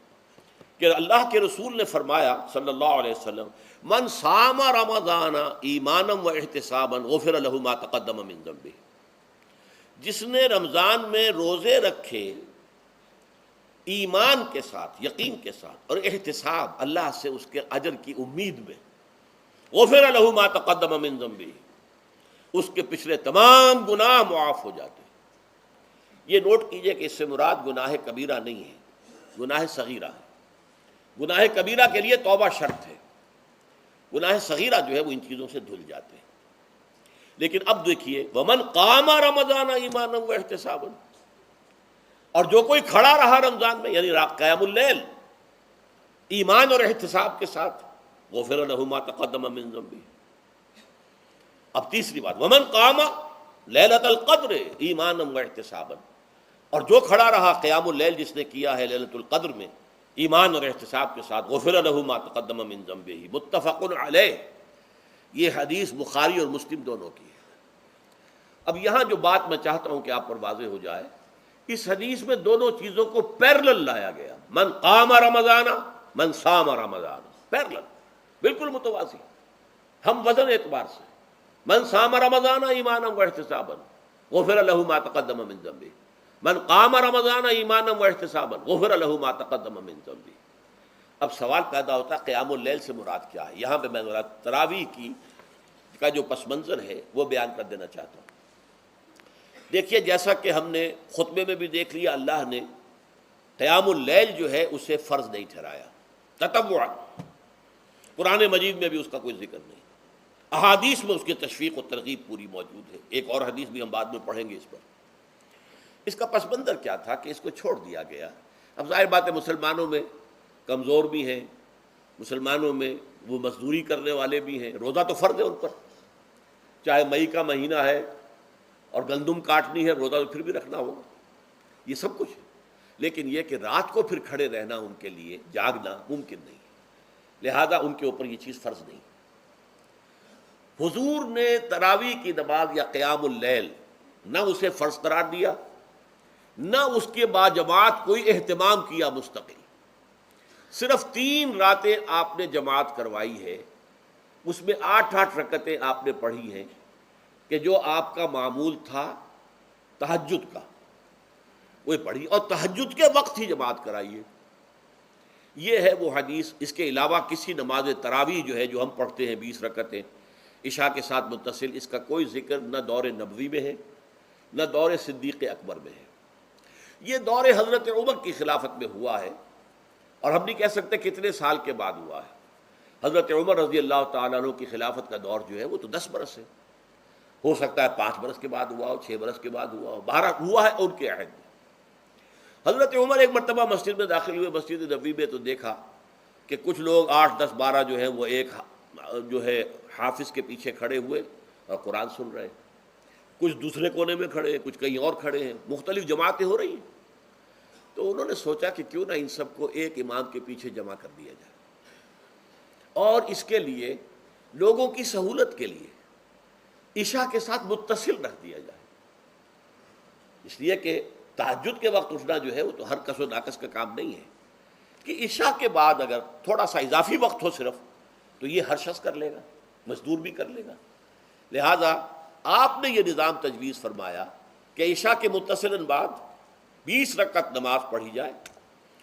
کہ اللہ کے رسول نے فرمایا صلی اللہ علیہ وسلم، من صام رمضان ایمانا و احتسابا غفر له ما تقدم من ذنبہ، جس نے رمضان میں روزے رکھے ایمان کے ساتھ، یقین کے ساتھ، اور احتساب، اللہ سے اس کے اجر کی امید میں، غفر لہ ما تقدم من ذنبہ، اس کے پچھلے تمام گناہ معاف ہو جاتے ہیں۔ یہ نوٹ کیجئے کہ اس سے مراد گناہ کبیرہ نہیں ہے، گناہ صغیرہ ہے۔ گناہ کبیرہ کے لیے توبہ شرط ہے، گناہ صغیرہ جو ہے وہ ان چیزوں سے دھل جاتے ہیں۔ لیکن اب دیکھیے ومن قام رمضان ایمانا واحتسابا، اور جو کوئی کھڑا رہا رمضان میں یعنی قیام اللیل ایمان اور احتساب کے ساتھ، غفر لہ ما تقدم من ذنبہ۔ اب تیسری بات، ومن قام لیلۃ القدر ایمانا واحتسابا، اور جو کھڑا رہا قیام اللیل جس نے کیا ہے لیلۃ القدر میں ایمان اور احتساب کے ساتھ، غفر لہ ما تقدم من ذنبہ، متفق علیہ۔ یہ حدیث بخاری اور مسلم دونوں کی ہے۔ اب یہاں جو بات میں چاہتا ہوں کہ آپ پر واضح ہو جائے، اس حدیث میں دونوں چیزوں کو پیرلل لایا گیا، من قام رمضان من صام رمضان، پیرلل، بالکل متوازی، ہم وزن اعتبار سے۔ من صام رمضان ایمانا واحتسابا غفر لہ ما تقدم من ذنبہ، من قام رمضان ایمانا واحتسابا غفر لہ ما تقدم من ذنبہ۔ اب سوال پیدا ہوتا ہے قیام اللیل سے مراد کیا ہے؟ یہاں پہ میں ذرا تراویح کا جو پس منظر ہے وہ بیان کر دینا چاہتا ہوں۔ دیکھیے جیسا کہ ہم نے خطبے میں بھی دیکھ لیا، اللہ نے قیام اللیل جو ہے اسے فرض نہیں ٹھہرایا تطوعا، قرآن مجید میں بھی اس کا کوئی ذکر نہیں، احادیث میں اس کی تشویق و ترغیب پوری موجود ہے۔ ایک اور حدیث بھی ہم بعد میں پڑھیں گے اس پر۔ اس کا پس منظر کیا تھا کہ اس کو چھوڑ دیا گیا۔ اب ظاہر بات ہے مسلمانوں میں کمزور بھی ہیں، مسلمانوں میں وہ مزدوری کرنے والے بھی ہیں، روزہ تو فرض ہے ان پر، چاہے مئی کا مہینہ ہے اور گندم کاٹنی ہے، روزہ تو پھر بھی رکھنا ہوگا، یہ سب کچھ ہے۔ لیکن یہ کہ رات کو پھر کھڑے رہنا ان کے لیے، جاگنا ممکن نہیں، لہذا ان کے اوپر یہ چیز فرض نہیں۔ حضور نے تراویح کی نماز یا قیام اللیل نہ اسے فرض قرار دیا، نہ اس کے بعد جماعت کوئی اہتمام کیا مستقل، صرف 3 راتیں آپ نے جماعت کروائی ہے، اس میں 8 رکعتیں آپ نے پڑھی ہیں کہ جو آپ کا معمول تھا تہجد کا وہ پڑھی، اور تہجد کے وقت ہی جماعت کرائی ہے۔ یہ ہے وہ حدیث۔ اس کے علاوہ کسی نماز تراویح جو ہے جو ہم پڑھتے ہیں 20 رکعتیں عشاء کے ساتھ متصل، اس کا کوئی ذکر نہ دور نبوی میں ہے نہ دور صدیق اکبر میں ہے۔ یہ دور حضرت عمر کی خلافت میں ہوا ہے، اور ہم نہیں کہہ سکتے کتنے سال کے بعد ہوا ہے۔ حضرت عمر رضی اللہ تعالیٰ عنہ کی خلافت کا دور جو ہے وہ تو 10 برس ہے، ہو سکتا ہے 5 برس کے بعد ہوا ہو، 6 برس کے بعد ہوا ہو، 12 ہوا ہے ان کے عہد میں۔ حضرت عمر ایک مرتبہ مسجد میں داخل ہوئے، مسجد نبوی میں، تو دیکھا کہ کچھ لوگ 8 10 12 جو ہے وہ ایک جو ہے حافظ کے پیچھے کھڑے ہوئے اور قرآن سن رہے ہیں، کچھ دوسرے کونے میں کھڑے ہیں، کچھ کہیں اور کھڑے ہیں، مختلف جماعتیں ہو رہی ہیں۔ تو انہوں نے سوچا کہ کیوں نہ ان سب کو ایک امام کے پیچھے جمع کر دیا جائے، اور اس کے لیے لوگوں کی سہولت کے لیے عشاء کے ساتھ متصل رکھ دیا جائے، اس لیے کہ تہجد کے وقت اٹھنا جو ہے وہ تو ہر کس و ناقص کا کام نہیں ہے، کہ عشاء کے بعد اگر تھوڑا سا اضافی وقت ہو صرف، تو یہ ہر شخص کر لے گا، مزدور بھی کر لے گا۔ لہذا آپ نے یہ نظام تجویز فرمایا کہ عشاء کے متصلاً بعد 20 رکعت نماز پڑھی جائے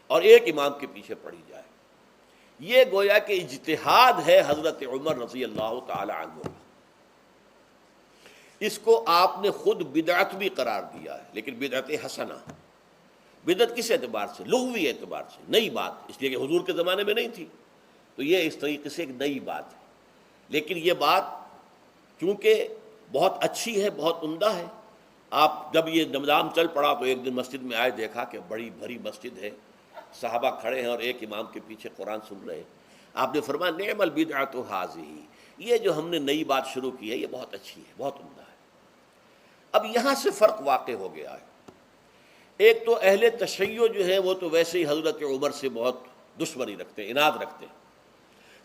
اور ایک امام کے پیچھے پڑھی جائے۔ یہ گویا کہ اجتہاد ہے حضرت عمر رضی اللہ تعالی عنہ، اس کو آپ نے خود بدعت بھی قرار دیا ہے، لیکن بدعت حسنہ۔ بدعت کس اعتبار سے؟ لغوی اعتبار سے، نئی بات، اس لیے کہ حضور کے زمانے میں نہیں تھی، تو یہ اس طریقے سے ایک نئی بات ہے۔ لیکن یہ بات چونکہ بہت اچھی ہے، بہت عمدہ ہے، آپ جب یہ نظام چل پڑا تو ایک دن مسجد میں آئے، دیکھا کہ بڑی بھری مسجد ہے، صحابہ کھڑے ہیں اور ایک امام کے پیچھے قرآن سن رہے ہیں۔ آپ نے فرمایا نعم البدعۃ ھذہ، یہ جو ہم نے نئی بات شروع کی ہے یہ بہت اچھی ہے، بہت عمدہ ہے۔ اب یہاں سے فرق واقع ہو گیا ہے۔ ایک تو اہل تشیع جو ہے وہ تو ویسے ہی حضرت عمر سے بہت دشمنی رکھتے ہیں، عناد رکھتے ہیں،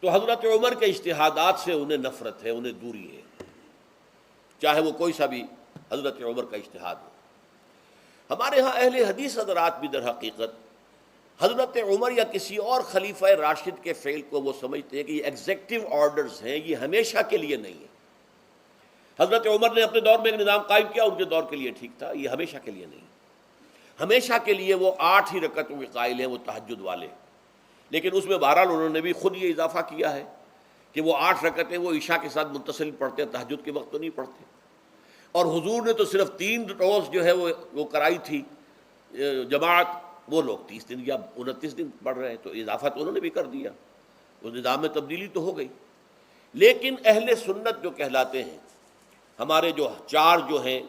تو حضرت عمر کے اجتہادات سے انہیں نفرت ہے، انہیں دوری ہے، چاہے وہ کوئی سا بھی حضرت عمر کا اجتہاد ہو۔ ہمارے ہاں اہل حدیث حضرات بھی در حقیقت حضرت عمر یا کسی اور خلیفہ راشد کے فعل کو وہ سمجھتے ہیں کہ یہ ایگزیکٹو آرڈرز ہیں، یہ ہمیشہ کے لیے نہیں ہے۔ حضرت عمر نے اپنے دور میں ایک نظام قائم کیا، ان کے دور کے لیے ٹھیک تھا، یہ ہمیشہ کے لیے نہیں۔ ہمیشہ کے لیے وہ 8 ہی رکعتوں کے قائل ہیں، وہ تہجد والے، لیکن اس میں بہرحال انہوں نے بھی خود یہ اضافہ کیا ہے کہ وہ 8 رکعتیں وہ عشاء کے ساتھ متصل پڑھتے ہیں، تہجد کے وقت تو نہیں پڑھتے. اور حضور نے تو صرف 3 روز جو ہے وہ کرائی تھی جماعت، وہ لوگ 30 دن یا 29 دن پڑھ رہے ہیں، تو اضافہ تو انہوں نے بھی کر دیا، وہ نظام میں تبدیلی تو ہو گئی. لیکن اہل سنت جو کہلاتے ہیں، ہمارے جو 4 جو ہیں،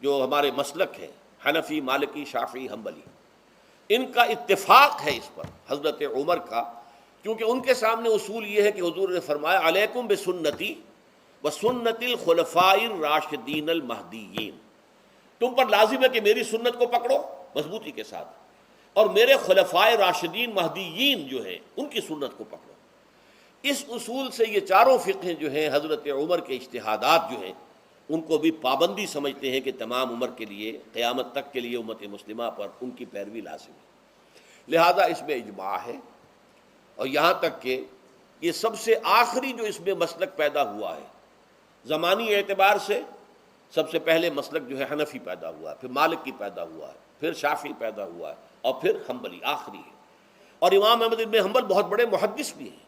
جو ہمارے مسلک ہیں، حنفی، مالکی، شافعی، حنبلی، ان کا اتفاق ہے اس پر حضرت عمر کا، کیونکہ ان کے سامنے اصول یہ ہے کہ حضور نے فرمایا علیکم بسنتی وسنت الخلفاء الراشدین المہدیین، تم پر لازم ہے کہ میری سنت کو پکڑو مضبوطی کے ساتھ، اور میرے خلفائے راشدین مہدیین جو ہیں ان کی سنت کو پکڑو. اس اصول سے یہ چاروں فقہیں جو ہیں حضرت عمر کے اجتہادات جو ہیں ان کو بھی پابندی سمجھتے ہیں کہ تمام عمر کے لیے قیامت تک کے لیے امت مسلمہ پر ان کی پیروی لازم ہے. لہذا اس میں اجماع ہے، اور یہاں تک کہ یہ سب سے آخری جو اس میں مسلک پیدا ہوا ہے زمانی اعتبار سے، سب سے پہلے مسلک جو ہے حنفی پیدا ہوا ہے، پھر مالک کی پیدا ہوا ہے، پھر شافعی پیدا ہوا ہے، اور پھر حنبلی آخری ہے. اور امام احمد ابن حنبل بہت بڑے محدث بھی ہیں.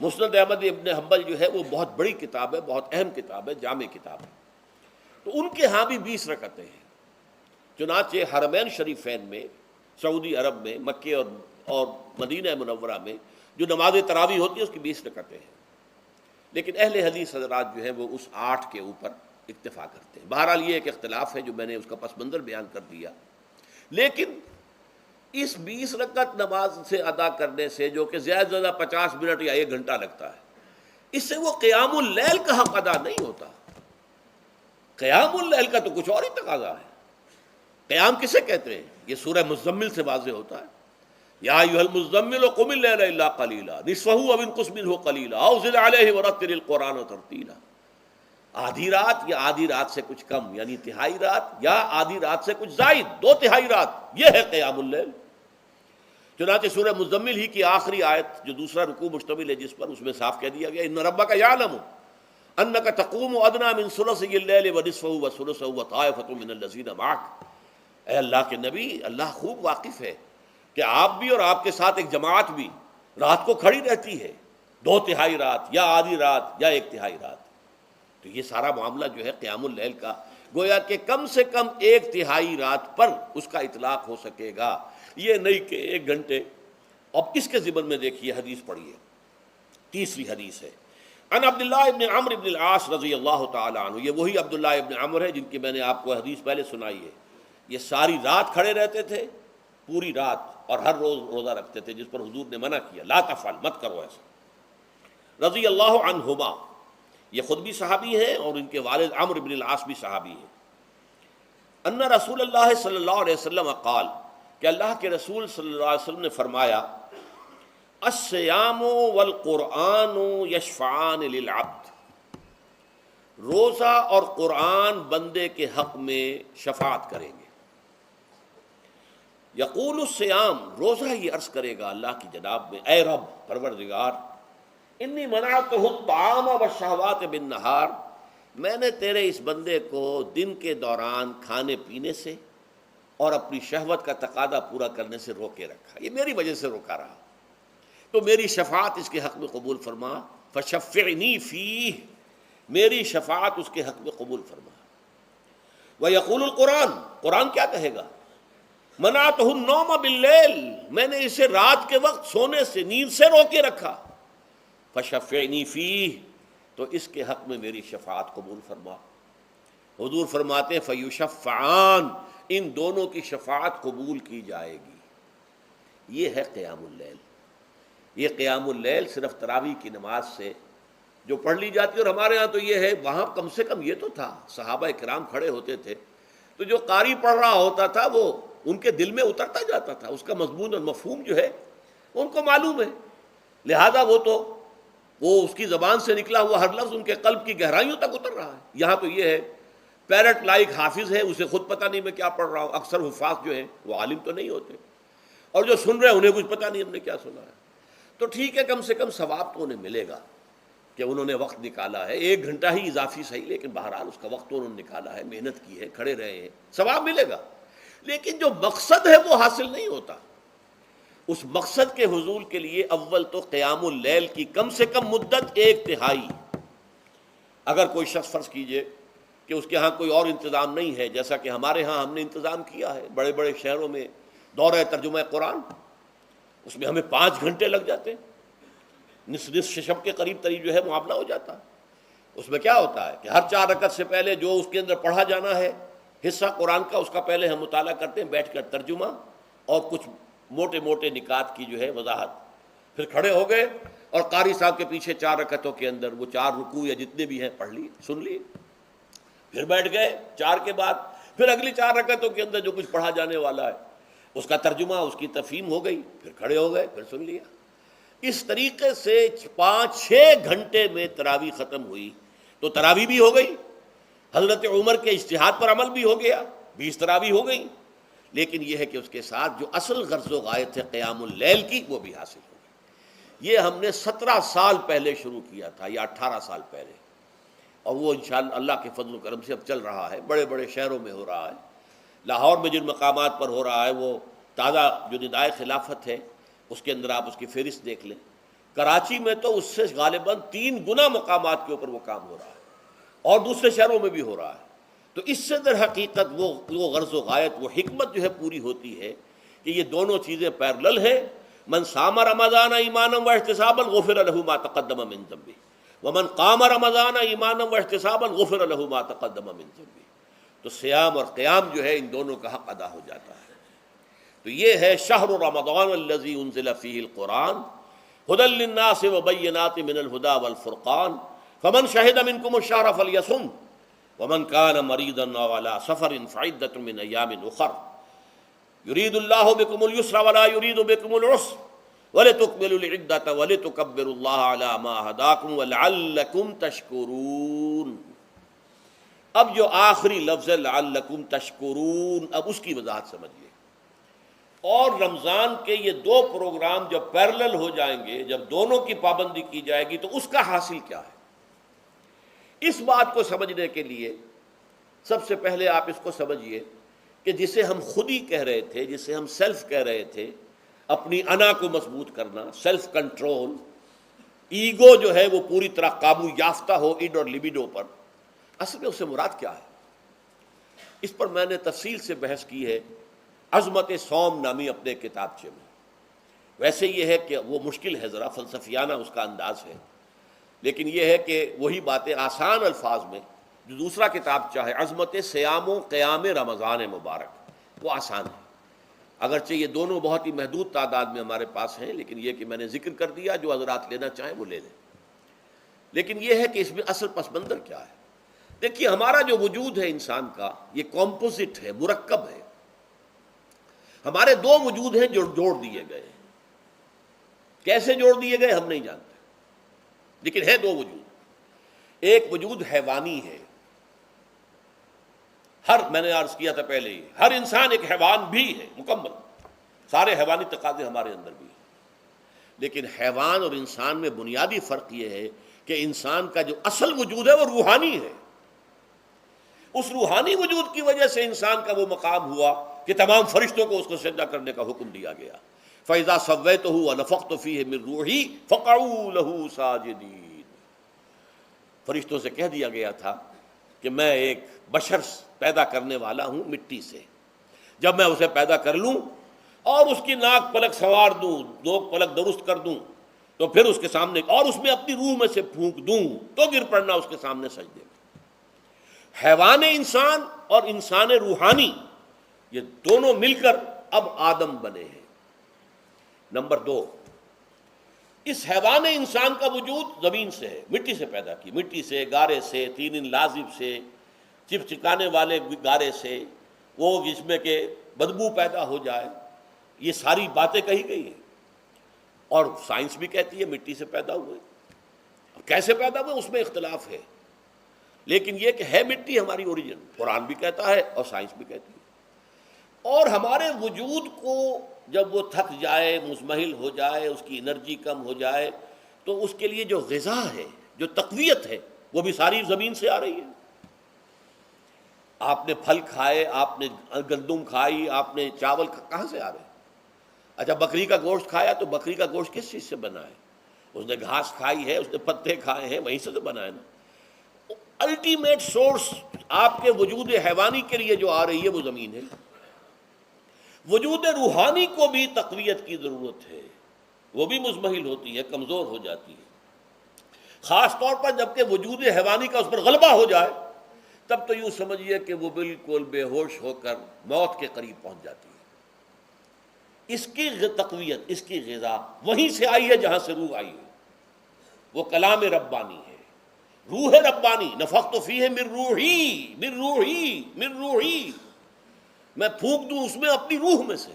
مسند احمد ابن حنبل جو ہے وہ بہت بڑی کتاب ہے، بہت اہم کتاب ہے، جامع کتاب ہے. تو ان کے ہاں بھی 20 رکعتیں ہیں. چنانچہ حرمین شریفین میں، سعودی عرب میں، مکے اور مدینہ منورہ میں جو نماز تراویح ہوتی ہے اس کی 20 رکعتیں ہیں. لیکن اہل حدیث حضرات جو ہیں وہ اس 8 کے اوپر اکتفا کرتے ہیں. بہرحال یہ ایک اختلاف ہے جو میں نے اس کا پس منظر بیان کر دیا. لیکن اس 20 رکعت نماز سے ادا کرنے سے، جو کہ زیادہ سے زیادہ 50 منٹ یا 1 گھنٹہ لگتا ہے، اس سے وہ قیام اللیل کا حق ادا نہیں ہوتا. قیام اللیل کا تو کچھ اور ہی تقاضا ہے. قیام کسے کہتے ہیں؟ یہ سورہ مزمل سے واضح ہوتا ہے. یا ایھا المزمل قم اللیل الا قلیلا نصفہ او انقص منہ قلیلا او زد علیہ ورتل القرآن ترتیلا. آدھی رات یا آدھی رات سے کچھ کم، یعنی تہائی رات، یا آدھی رات سے کچھ زائد، 2/3 رات، یہ ہے قیام اللیل. چنانچہ سورہ مزمل ہی کی آخری آیت جو دوسرا رکوع مشتمل ہے جس پر، اس میں صاف کہہ دیا گیا ان ربک یعلم انک تقوم ادنی من ثلثی اللیل ونصفہ وثلثہ وطائفۃ من الذین معک. اے اللہ کے نبی، اللہ خوب واقف ہے کہ آپ بھی اور آپ کے ساتھ ایک جماعت بھی رات کو کھڑی رہتی ہے، 2/3 رات یا آدھی رات یا 1/3 رات. تو یہ سارا معاملہ جو ہے قیام اللیل کا، گویا کہ کم سے کم 1/3 رات پر اس کا اطلاق ہو سکے گا، یہ نہیں کہ 1 گھنٹے. اب اس کے ضمن میں دیکھیے حدیث پڑھیے. تیسری حدیث ہے ان عبداللہ ابن عمرو ابن العاص رضی اللہ تعالی عنہ. یہ وہی عبداللہ ابن عمرو ہے جن کی میں نے آپ کو حدیث پہلے سنائی ہے. یہ ساری رات کھڑے رہتے تھے، پوری رات، اور ہر روز روزہ رکھتے تھے، جس پر حضور نے منع کیا، لا تفعل، مت کرو ایسا. رضی اللہ عنہما، یہ خود بھی صحابی ہیں اور ان کے والد عمرو بن العاص بھی صحابی ہیں. ان رسول اللہ صلی اللہ علیہ وسلم قال، کہ اللہ کے رسول صلی اللہ علیہ وسلم نے فرمایا الصیام والقرآن یشفعان للعبد. روزہ اور قرآن بندے کے حق میں شفاعت کریں گے. یقول الصیام، روزہ یہ عرض کرے گا اللہ کی جناب میں، اے رب پروردگار، انی منعتہ الطعام والشہوات بالنہار، میں نے تیرے اس بندے کو دن کے دوران کھانے پینے سے اور اپنی شہوت کا تقاضا پورا کرنے سے روکے رکھا، یہ میری وجہ سے روکا رہا، تو میری شفاعت اس کے حق میں قبول فرما. فشفعنی فیہ، میری شفاعت اس کے حق میں قبول فرما. ویقول القرآن، قرآن کیا کہے گا؟ منعتہ النوم باللیل، میں نے اسے رات کے وقت سونے سے، نیند سے روکے رکھا. فشفعنی فیہ، تو اس کے حق میں میری شفاعت قبول فرما. حضور فرماتے ہیں فیشفعان، ان دونوں کی شفاعت قبول کی جائے گی. یہ ہے قیام اللیل. یہ قیام اللیل صرف تراویح کی نماز سے جو پڑھ لی جاتی ہے، اور ہمارے ہاں تو یہ ہے، وہاں کم سے کم یہ تو تھا، صحابہ کرام کھڑے ہوتے تھے تو جو قاری پڑھ رہا ہوتا تھا وہ ان کے دل میں اترتا جاتا تھا، اس کا مضمون اور مفہوم جو ہے ان کو معلوم ہے، لہذا وہ اس کی زبان سے نکلا ہوا ہر لفظ ان کے قلب کی گہرائیوں تک اتر رہا ہے. یہاں تو یہ ہے پیرٹ لائک حافظ ہے، اسے خود پتہ نہیں میں کیا پڑھ رہا ہوں. اکثر حفاظ جو ہیں وہ عالم تو نہیں ہوتے، اور جو سن رہے ہیں انہیں کچھ پتہ نہیں ہم نے کیا سنا ہے. تو ٹھیک ہے، کم سے کم ثواب تو انہیں ملے گا کہ انہوں نے وقت نکالا ہے، 1 گھنٹہ ہی اضافی صحیح، لیکن بہرحال اس کا وقت تو انہوں نے نکالا ہے، محنت کی ہے، کھڑے رہے ہیں، ثواب ملے گا. لیکن جو مقصد ہے وہ حاصل نہیں ہوتا. اس مقصد کے حصول کے لیے اول تو قیام اللیل کی کم سے کم مدت 1/3. اگر کوئی شخص فرض کیجئے کہ اس کے ہاں کوئی اور انتظام نہیں ہے، جیسا کہ ہمارے ہاں ہم نے انتظام کیا ہے بڑے بڑے شہروں میں دورہ ترجمہ قرآن، اس میں ہمیں 5 گھنٹے لگ جاتے ہیں، نصف شب کے قریب جو ہے معاملہ ہو جاتا ہے. اس میں کیا ہوتا ہے کہ ہر 4 رکعت سے پہلے جو اس کے اندر پڑھا جانا ہے حصہ قرآن کا، اس کا پہلے ہم مطالعہ کرتے ہیں بیٹھ کر، ترجمہ اور کچھ موٹے موٹے نکات کی جو ہے وضاحت. پھر کھڑے ہو گئے اور قاری صاحب کے پیچھے 4 رکعتوں کے اندر وہ 4 رکوع یا جتنے بھی ہیں پڑھ لی، سن لی، پھر بیٹھ گئے 4 کے بعد پھر اگلی 4 رکعتوں کے اندر جو کچھ پڑھا جانے والا ہے اس کا ترجمہ، اس کی تفہیم ہو گئی، پھر کھڑے ہو گئے، پھر سن لیا. اس طریقے سے 5-6 گھنٹے میں تراویح ختم ہوئی. تو تراویح بھی ہو گئی، حضرت عمر کے اجتہاد پر عمل بھی ہو گیا، 20 تراویح ہو گئی. لیکن یہ ہے کہ اس کے ساتھ جو اصل غرض و غایت ہے قیام اللیل کی وہ بھی حاصل ہو گئی. یہ ہم نے 17 سال پہلے شروع کیا تھا یا 18 سال پہلے، اور وہ انشاءاللہ اللہ کے فضل و کرم سے اب چل رہا ہے. بڑے بڑے شہروں میں ہو رہا ہے، لاہور میں جن مقامات پر ہو رہا ہے وہ تازہ جو ندائے خلافت ہے اس کے اندر آپ اس کی فہرست دیکھ لیں. کراچی میں تو اس سے غالباً 3 گنا مقامات کے اوپر وہ کام ہو رہا ہے، اور دوسرے شہروں میں بھی ہو رہا ہے. تو اس سے در حقیقت وہ غرض و غایت، وہ حکمت جو ہے پوری ہوتی ہے کہ یہ دونوں چیزیں پیرلل ہیں. من صام رمضان ایمانا واحتسابا غفر له ما تقدم من ذنبه ومن قام رمضان ایمانا واحتسابا غفر له ما تقدم من ذنبه. تو صیام اور قیام جو ہے ان دونوں کا حق ادا ہو جاتا ہے. تو یہ ہے شہر رمضان الذی انزل فیہ القرآن ھدی للناس وبینات من الھدی والفرقان فمن شہد منکم الشہر فلیصم ومن کان مریضا او علی سفر فعدۃ من ایام اخر یرید اللہ بکم اليسر ولا یرید بکم العسر ولتکملوا العدۃ ولتکبروا اللہ علی ما ھداکم ولعلکم تشکرون. اب جو آخری لفظ ہے لعلکم تشکرون، اب اس کی وضاحت سمجھیے. اور رمضان کے یہ 2 پروگرام جب پیرلل ہو جائیں گے، جب دونوں کی پابندی کی جائے گی، تو اس کا حاصل کیا ہے؟ اس بات کو سمجھنے کے لیے سب سے پہلے آپ اس کو سمجھیے کہ جسے ہم خود ہی کہہ رہے تھے، جسے ہم سیلف کہہ رہے تھے، اپنی انا کو مضبوط کرنا، سیلف کنٹرول، ایگو جو ہے وہ پوری طرح قابو یافتہ ہو ایڈ اور لیبیڈو پر، اصل میں اس سے مراد کیا ہے؟ اس پر میں نے تفصیل سے بحث کی ہے عظمت صوم نامی اپنے کتابچے میں. ویسے یہ ہے کہ وہ مشکل ہے، ذرا فلسفیانہ اس کا انداز ہے، لیکن یہ ہے کہ وہی باتیں آسان الفاظ میں جو دوسرا کتابچہ ہے عظمت صیام و قیام رمضان مبارک، وہ آسان ہے. اگرچہ یہ دونوں بہت ہی محدود تعداد میں ہمارے پاس ہیں، لیکن یہ کہ میں نے ذکر کر دیا، جو حضرات لینا چاہیں وہ لے لیں. لیکن یہ ہے کہ اس میں اصل پس منظر کیا ہے. دیکھیے ہمارا جو وجود ہے انسان کا، یہ کمپوزٹ ہے، مرکب ہے. ہمارے 2 وجود ہیں جو جوڑ دیے گئے. کیسے جوڑ دیے گئے ہم نہیں جانتے، لیکن ہے 2 وجود. ایک وجود حیوانی ہے، میں نے عرض کیا تھا پہلے ہی، ہر انسان ایک حیوان بھی ہے مکمل، سارے حیوانی تقاضے ہمارے اندر بھی ہیں. لیکن حیوان اور انسان میں بنیادی فرق یہ ہے کہ انسان کا جو اصل وجود ہے وہ روحانی ہے. اس روحانی وجود کی وجہ سے انسان کا وہ مقام ہوا کہ تمام فرشتوں کو اس کو سجدہ کرنے کا حکم دیا گیا. فَإِذَا سَوَّيْتُهُ وَنَفَخْتُ فِيهِ مِن رُوحِي فَقَعُوا لَهُ سَاجِدِينَ. فرشتوں سے کہہ دیا گیا تھا کہ میں ایک بشر پیدا کرنے والا ہوں مٹی سے. جب میں اسے پیدا کر لوں اور اس کی ناک پلک سنوار دوں، 2 پلک درست کر دوں، تو پھر اس کے سامنے اور اس میں اپنی روح میں سے پھونک دوں تو گر پڑنا اس کے سامنے سجدے میں. حیوان انسان اور انسان روحانی یہ دونوں مل کر اب آدم بنے ہیں. نمبر 2، اس حیوان انسان کا وجود زمین سے ہے، مٹی سے پیدا کی، مٹی سے، گارے سے، طین لازب سے، چپچکانے والے گارے سے، وہ جس میں کہ بدبو پیدا ہو جائے، یہ ساری باتیں کہی گئی ہیں. اور سائنس بھی کہتی ہے مٹی سے پیدا ہوئے. کیسے پیدا ہوئے اس میں اختلاف ہے، لیکن یہ کہ ہے مٹی ہماری اوریجن، قرآن بھی کہتا ہے اور سائنس بھی کہتی ہے. اور ہمارے وجود کو جب وہ تھک جائے، مزمحل ہو جائے، اس کی انرجی کم ہو جائے، تو اس کے لیے جو غذا ہے، جو تقویت ہے، وہ بھی ساری زمین سے آ رہی ہے. آپ نے پھل کھائے، آپ نے گندم کھائی، آپ نے چاول کہاں سے آ رہے ہیں؟ اچھا بکری کا گوشت کھایا تو بکری کا گوشت کس چیز سے بنا ہے؟ اس نے گھاس کھائی ہے، اس نے پتے کھائے ہیں، وہیں سے تو بنا ہے نا۔ الٹیمیٹ سورس آپ کے وجود حیوانی کے لیے جو آ رہی ہے وہ زمین ہے۔ وجود روحانی کو بھی تقویت کی ضرورت ہے، وہ بھی مزمحل ہوتی ہے، کمزور ہو جاتی ہے، خاص طور پر جب کہ وجود حیوانی کا اس پر غلبہ ہو جائے، تب تو یوں سمجھیے کہ وہ بالکل بے ہوش ہو کر موت کے قریب پہنچ جاتی ہے۔ اس کی تقویت، اس کی غذا وہیں سے آئی ہے جہاں سے روح آئی ہے، وہ کلام ربانی ہے، روح ربانی۔ نفخت فیہ من روحی من روحی من روحی، میں پھونک دوں اس میں اپنی روح میں سے۔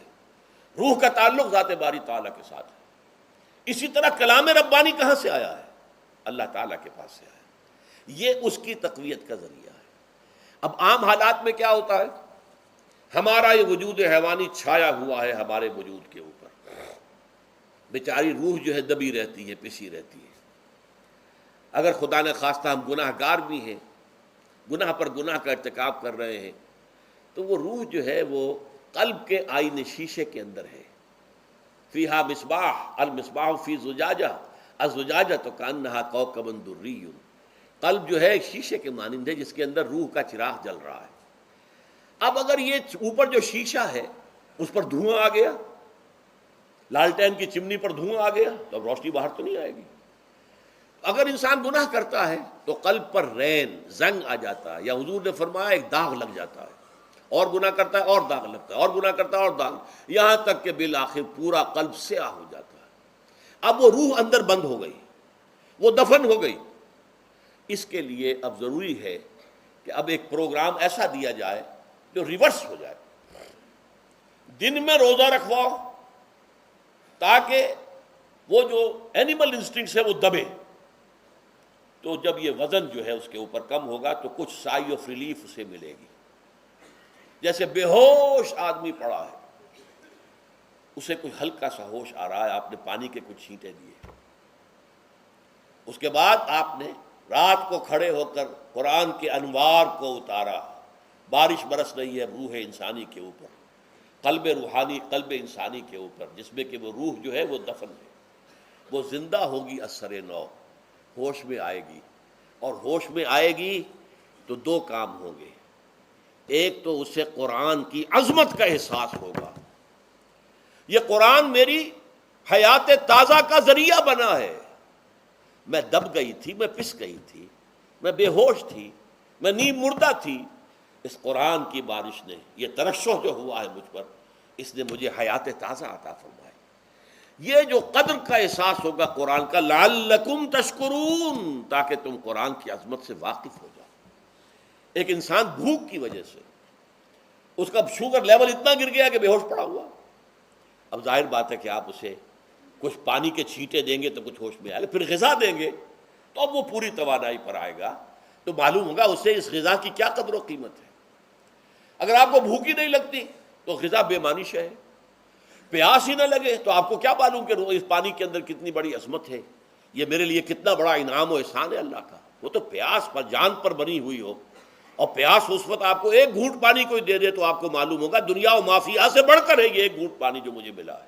روح کا تعلق ذات باری تعالیٰ کے ساتھ ہے۔ اسی طرح کلام ربانی کہاں سے آیا ہے؟ اللہ تعالیٰ کے پاس سے آیا ہے، یہ اس کی تقویت کا ذریعہ ہے۔ اب عام حالات میں کیا ہوتا ہے؟ ہمارا یہ وجود حیوانی چھایا ہوا ہے ہمارے وجود کے اوپر، بیچاری روح جو ہے دبی رہتی ہے، پسی رہتی ہے۔ اگر خدا نے خواستہ ہم گناہ گار بھی ہیں، گناہ پر گناہ کا ارتکاب کر رہے ہیں، تو وہ روح جو ہے وہ قلب کے آئینے شیشے کے اندر ہے۔ فیہا مصباح المصباح فی زجاجہ الزجاجہ تو کانہا کوکب دری، قلب جو ہے ایک شیشے کے مانند ہے جس کے اندر روح کا چراغ جل رہا ہے۔ اب اگر یہ اوپر جو شیشہ ہے اس پر دھواں آ گیا، لالٹین کی چمنی پر دھواں آ گیا، تو اب روشنی باہر تو نہیں آئے گی۔ اگر انسان گناہ کرتا ہے تو قلب پر رین زنگ آ جاتا ہے، یا حضور نے فرمایا ایک داغ لگ جاتا ہے، اور گناہ کرتا ہے اور داغ لگتا ہے، اور گناہ کرتا ہے اور داغ، یہاں تک کہ بالآخر پورا قلب سیاہ ہو جاتا ہے۔ اب وہ روح اندر بند ہو گئی، وہ دفن ہو گئی۔ اس کے لیے اب ضروری ہے کہ اب ایک پروگرام ایسا دیا جائے جو ریورس ہو جائے۔ دن میں روزہ رکھواؤ تاکہ وہ جو اینیمل انسٹنکٹس ہے وہ دبے، تو جب یہ وزن جو ہے اس کے اوپر کم ہوگا تو کچھ سائی آف ریلیف اسے ملے گی۔ جیسے بے ہوش آدمی پڑا ہے، اسے کوئی ہلکا سا ہوش آ رہا ہے، آپ نے پانی کے کچھ چھینٹے دیے، اس کے بعد آپ نے رات کو کھڑے ہو کر قرآن کے انوار کو اتارا، بارش برس رہی ہے روح انسانی کے اوپر، قلب روحانی، قلب انسانی کے اوپر، جس میں کہ وہ روح جو ہے وہ دفن ہے، وہ زندہ ہوگی اثر نو، ہوش میں آئے گی۔ اور ہوش میں آئے گی تو دو کام ہوں گے، ایک تو اسے قرآن کی عظمت کا احساس ہوگا، یہ قرآن میری حیات تازہ کا ذریعہ بنا ہے، میں دب گئی تھی، میں پس گئی تھی، میں بے ہوش تھی، میں نیم مردہ تھی، اس قرآن کی بارش نے، یہ ترشح جو ہوا ہے مجھ پر، اس نے مجھے حیات تازہ عطا فرمائی۔ یہ جو قدر کا احساس ہوگا قرآن کا، لعلکم تشکرون، تاکہ تم قرآن کی عظمت سے واقف ہو جاؤ۔ ایک انسان بھوک کی وجہ سے اس کا شوگر لیول اتنا گر گیا کہ بے ہوش پڑا ہوا، اب ظاہر بات ہے کہ آپ اسے کچھ پانی کے چھینٹے دیں گے تو کچھ ہوش میں آئے گا، پھر غذا دیں گے تو اب وہ پوری توانائی پر آئے گا، تو معلوم ہوگا اسے اس غذا کی کیا قدر و قیمت ہے۔ اگر آپ کو بھوک ہی نہیں لگتی تو غذا بے معنی شے ہے، پیاس ہی نہ لگے تو آپ کو کیا معلوم کہ اس پانی کے اندر کتنی بڑی عظمت ہے، یہ میرے لیے کتنا بڑا انعام و احسان ہے اللہ کا۔ وہ تو پیاس پر جان پر بنی ہوئی ہو، اور پیاس اس وقت آپ کو ایک گھونٹ پانی کوئی دے دے تو آپ کو معلوم ہوگا دنیا و مافیہ سے بڑھ کر ہے یہ ایک گھونٹ پانی جو مجھے ملا ہے۔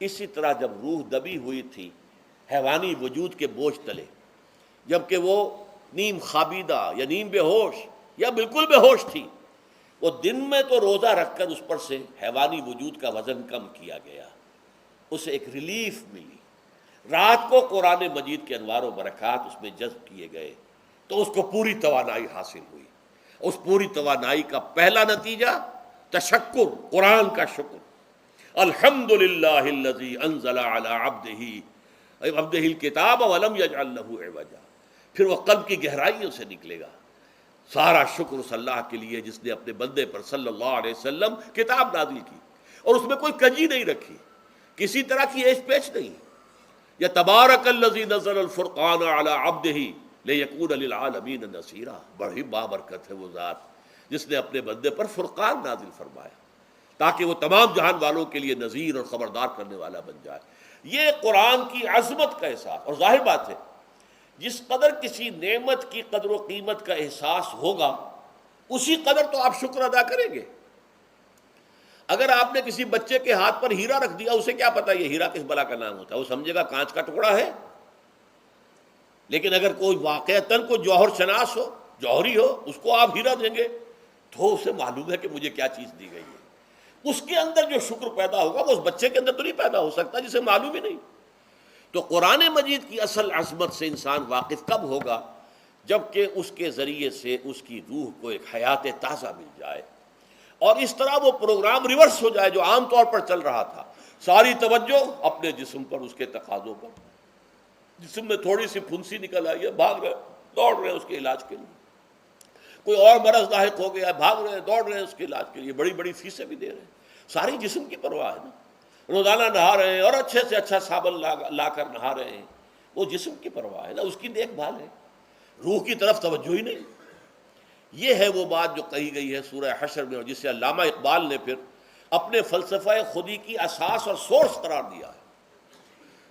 اسی طرح جب روح دبی ہوئی تھی حیوانی وجود کے بوجھ تلے، جبکہ وہ نیم خوابیدہ یا نیم بے ہوش یا بالکل بے ہوش تھی، وہ دن میں تو روزہ رکھ کر اس پر سے حیوانی وجود کا وزن کم کیا گیا، اسے ایک ریلیف ملی۔ رات کو قرآن مجید کے انوار و برکات اس میں جذب کیے گئے تو اس کو پوری توانائی حاصل ہوئی۔ اس پوری توانائی کا پہلا نتیجہ تشکر، قرآن کا شکر، الحمدللہ الذی انزل علی عبدہ الکتاب ولم یجعل لہ عوجا۔ پھر وہ قلب کی گہرائیوں سے نکلے گا، سارا شکر اس اللہ کے لیے جس نے اپنے بندے پر صلی اللہ علیہ وسلم کتاب نازل کی اور اس میں کوئی کجی نہیں رکھی، کسی طرح کی ایش پیچ نہیں۔ یا تبارک الذی نزل الفرقان علی عبدہ لیکون للعالمین نصیرا، بڑی بابرکت ہے وہ ذات جس نے اپنے بندے پر فرقان نازل فرمایا تاکہ وہ تمام جہان والوں کے لیے نذیر اور خبردار کرنے والا بن جائے۔ یہ قرآن کی عظمت کا احساس، اور ظاہر بات ہے جس قدر کسی نعمت کی قدر و قیمت کا احساس ہوگا اسی قدر تو آپ شکر ادا کریں گے۔ اگر آپ نے کسی بچے کے ہاتھ پر ہیرا رکھ دیا، اسے کیا پتا یہ ہیرا کس بلا کا نام ہوتا ہے؟ وہ سمجھے گا کانچ کا ٹکڑا ہے. لیکن اگر کوئی واقعتاً کو جوہر شناس ہو، جوہری ہو، اس کو آپ ہیرا دیں گے تو اسے معلوم ہے کہ مجھے کیا چیز دی گئی ہے. اس کے اندر جو شکر پیدا ہوگا وہ اس بچے کے اندر تو نہیں پیدا ہو سکتا جسے معلوم ہی نہیں. تو قرآن مجید کی اصل عظمت سے انسان واقف کب ہوگا؟ جب کہ اس کے ذریعے سے اس کی روح کو ایک حیات تازہ مل جائے، اور اس طرح وہ پروگرام ریورس ہو جائے جو عام طور پر چل رہا تھا. ساری توجہ اپنے جسم پر، اس کے تقاضوں پر. جسم میں تھوڑی سی پھنسی نکل آئی ہے، بھاگ رہے دوڑ رہے ہیں اس کے علاج کے لیے. کوئی اور مرض لاحق ہو گیا ہے، بھاگ رہے ہیں دوڑ رہے ہیں اس کے علاج کے لیے، بڑی بڑی فیسیں بھی دے رہے ہیں. ساری جسم کی پرواہ ہے نا. روزانہ نہا رہے ہیں اور اچھے سے اچھا صابن لا کر نہا رہے ہیں، وہ جسم کی پرواہ ہے نا، اس کی دیکھ بھال ہے. روح کی طرف توجہ ہی نہیں. یہ ہے وہ بات جو کہی گئی ہے سورہ حشر میں، اور جسے علامہ اقبال نے پھر اپنے فلسفہ خودی کی اساس اور سورس قرار دیا ہے.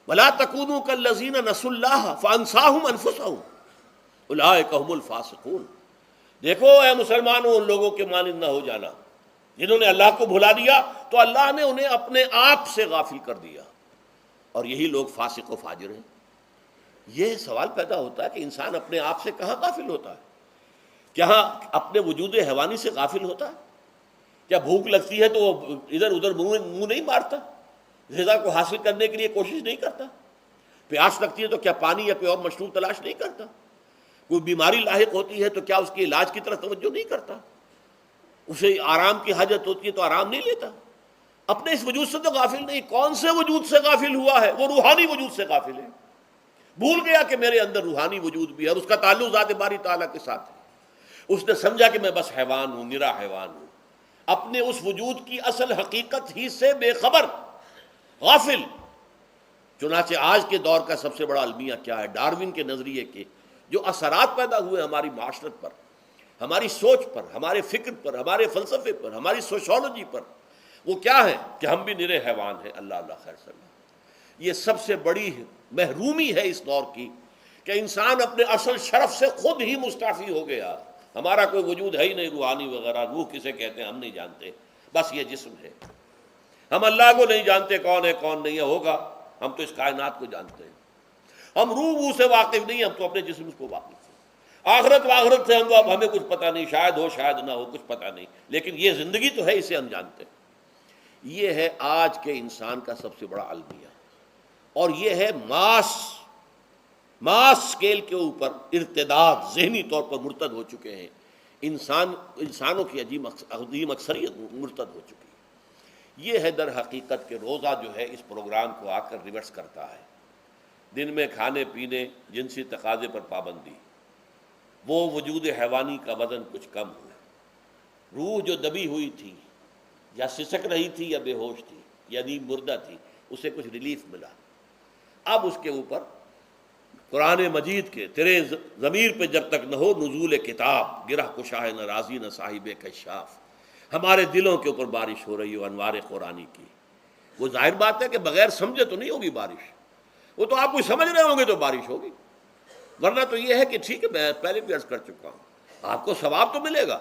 وَلَا تَكُونُوا كَالَّذِينَ نَسُوا اللَّهَ فَأَنسَاهُمْ أَنفُسَهُمْ أُولَٰئِكَ هُمُ الْفَاسِقُونَ. دیکھو اے مسلمانوں، ان لوگوں کے مانند نہ ہو جانا جنہوں نے اللہ کو بھلا دیا تو اللہ نے انہیں اپنے آپ سے غافل کر دیا، اور یہی لوگ فاسق و فاجر ہیں. یہ سوال پیدا ہوتا ہے کہ انسان اپنے آپ سے کہاں غافل ہوتا ہے؟ کیا اپنے وجود حیوانی سے غافل ہوتا ہے؟ کیا بھوک لگتی ہے تو وہ ادھر ادھر منہ نہیں مارتا؟ غذا کو حاصل کرنے کے لیے کوشش نہیں کرتا؟ پیاس لگتی ہے تو کیا پانی یا کوئی اور مشروب تلاش نہیں کرتا؟ کوئی بیماری لاحق ہوتی ہے تو کیا اس کے علاج کی طرف توجہ نہیں کرتا؟ اسے آرام کی حاجت ہوتی ہے تو آرام نہیں لیتا؟ اپنے اس وجود سے تو غافل نہیں. کون سے وجود سے غافل ہوا ہے؟ وہ روحانی وجود سے غافل ہے. بھول گیا کہ میرے اندر روحانی وجود بھی ہے اور اس کا تعلق ذات باری تعالیٰ کے ساتھ ہے. اس نے سمجھا کہ میں بس حیوان ہوں، نرا حیوان ہوں، اپنے اس وجود کی اصل حقیقت ہی سے بے خبر، غافل. چنانچہ آج کے دور کا سب سے بڑا المیہ کیا ہے؟ ڈاروین کے نظریے کے جو اثرات پیدا ہوئے ہماری معاشرت پر، ہماری سوچ پر، ہمارے فکر پر، ہمارے فلسفے پر، ہماری سوشولوجی پر، وہ کیا ہے کہ ہم بھی نرے حیوان ہیں. اللہ اللہ خیر صلی اللہ. یہ سب سے بڑی محرومی ہے اس دور کی کہ انسان اپنے اصل شرف سے خود ہی مستعفی ہو گیا. ہمارا کوئی وجود ہے ہی نہیں روحانی وغیرہ. روح کسے کہتے ہیں ہم نہیں جانتے، بس یہ جسم ہے. ہم اللہ کو نہیں جانتے کون ہے کون نہیں ہے. ہوگا ہم تو اس کائنات کو جانتے ہیں. ہم روح سے واقف نہیں، ہم تو اپنے جسم کو واقف ہیں. آخرت سے ہمیں کچھ پتہ نہیں، شاید ہو شاید نہ ہو، کچھ پتہ نہیں. لیکن یہ زندگی تو ہے، اسے ہم جانتے ہیں. یہ ہے آج کے انسان کا سب سے بڑا المیہ، اور یہ ہے ماس اسکیل کے اوپر ارتداد. ذہنی طور پر مرتد ہو چکے ہیں انسانوں کی عظیم اکثریت مرتد ہو چکی ہے. یہ ہے در حقیقت کہ روزہ جو ہے اس پروگرام کو آ کر ریورس کرتا ہے. دن میں کھانے پینے، جنسی تقاضے پر پابندی، وہ وجود حیوانی کا وزن کچھ کم ہوا. روح جو دبی ہوئی تھی، یا سسک رہی تھی، یا بے ہوش تھی، یا نیند مردہ تھی، اسے کچھ ریلیف ملا. اب اس کے اوپر قرآن مجید کے تیرے ضمیر پہ جب تک نہ ہو نزول کتاب، گرہ کشاہ نہ رازی نہ صاحب کشاف، ہمارے دلوں کے اوپر بارش ہو رہی ہو انوار قرآنی کی. وہ ظاہر بات ہے کہ بغیر سمجھے تو نہیں ہوگی بارش. وہ تو آپ کوئی سمجھ رہے ہوں گے تو بارش ہوگی، ورنہ تو یہ ہے کہ ٹھیک ہے میں پہلے بھی عرض کر چکا ہوں، آپ کو ثواب تو ملے گا،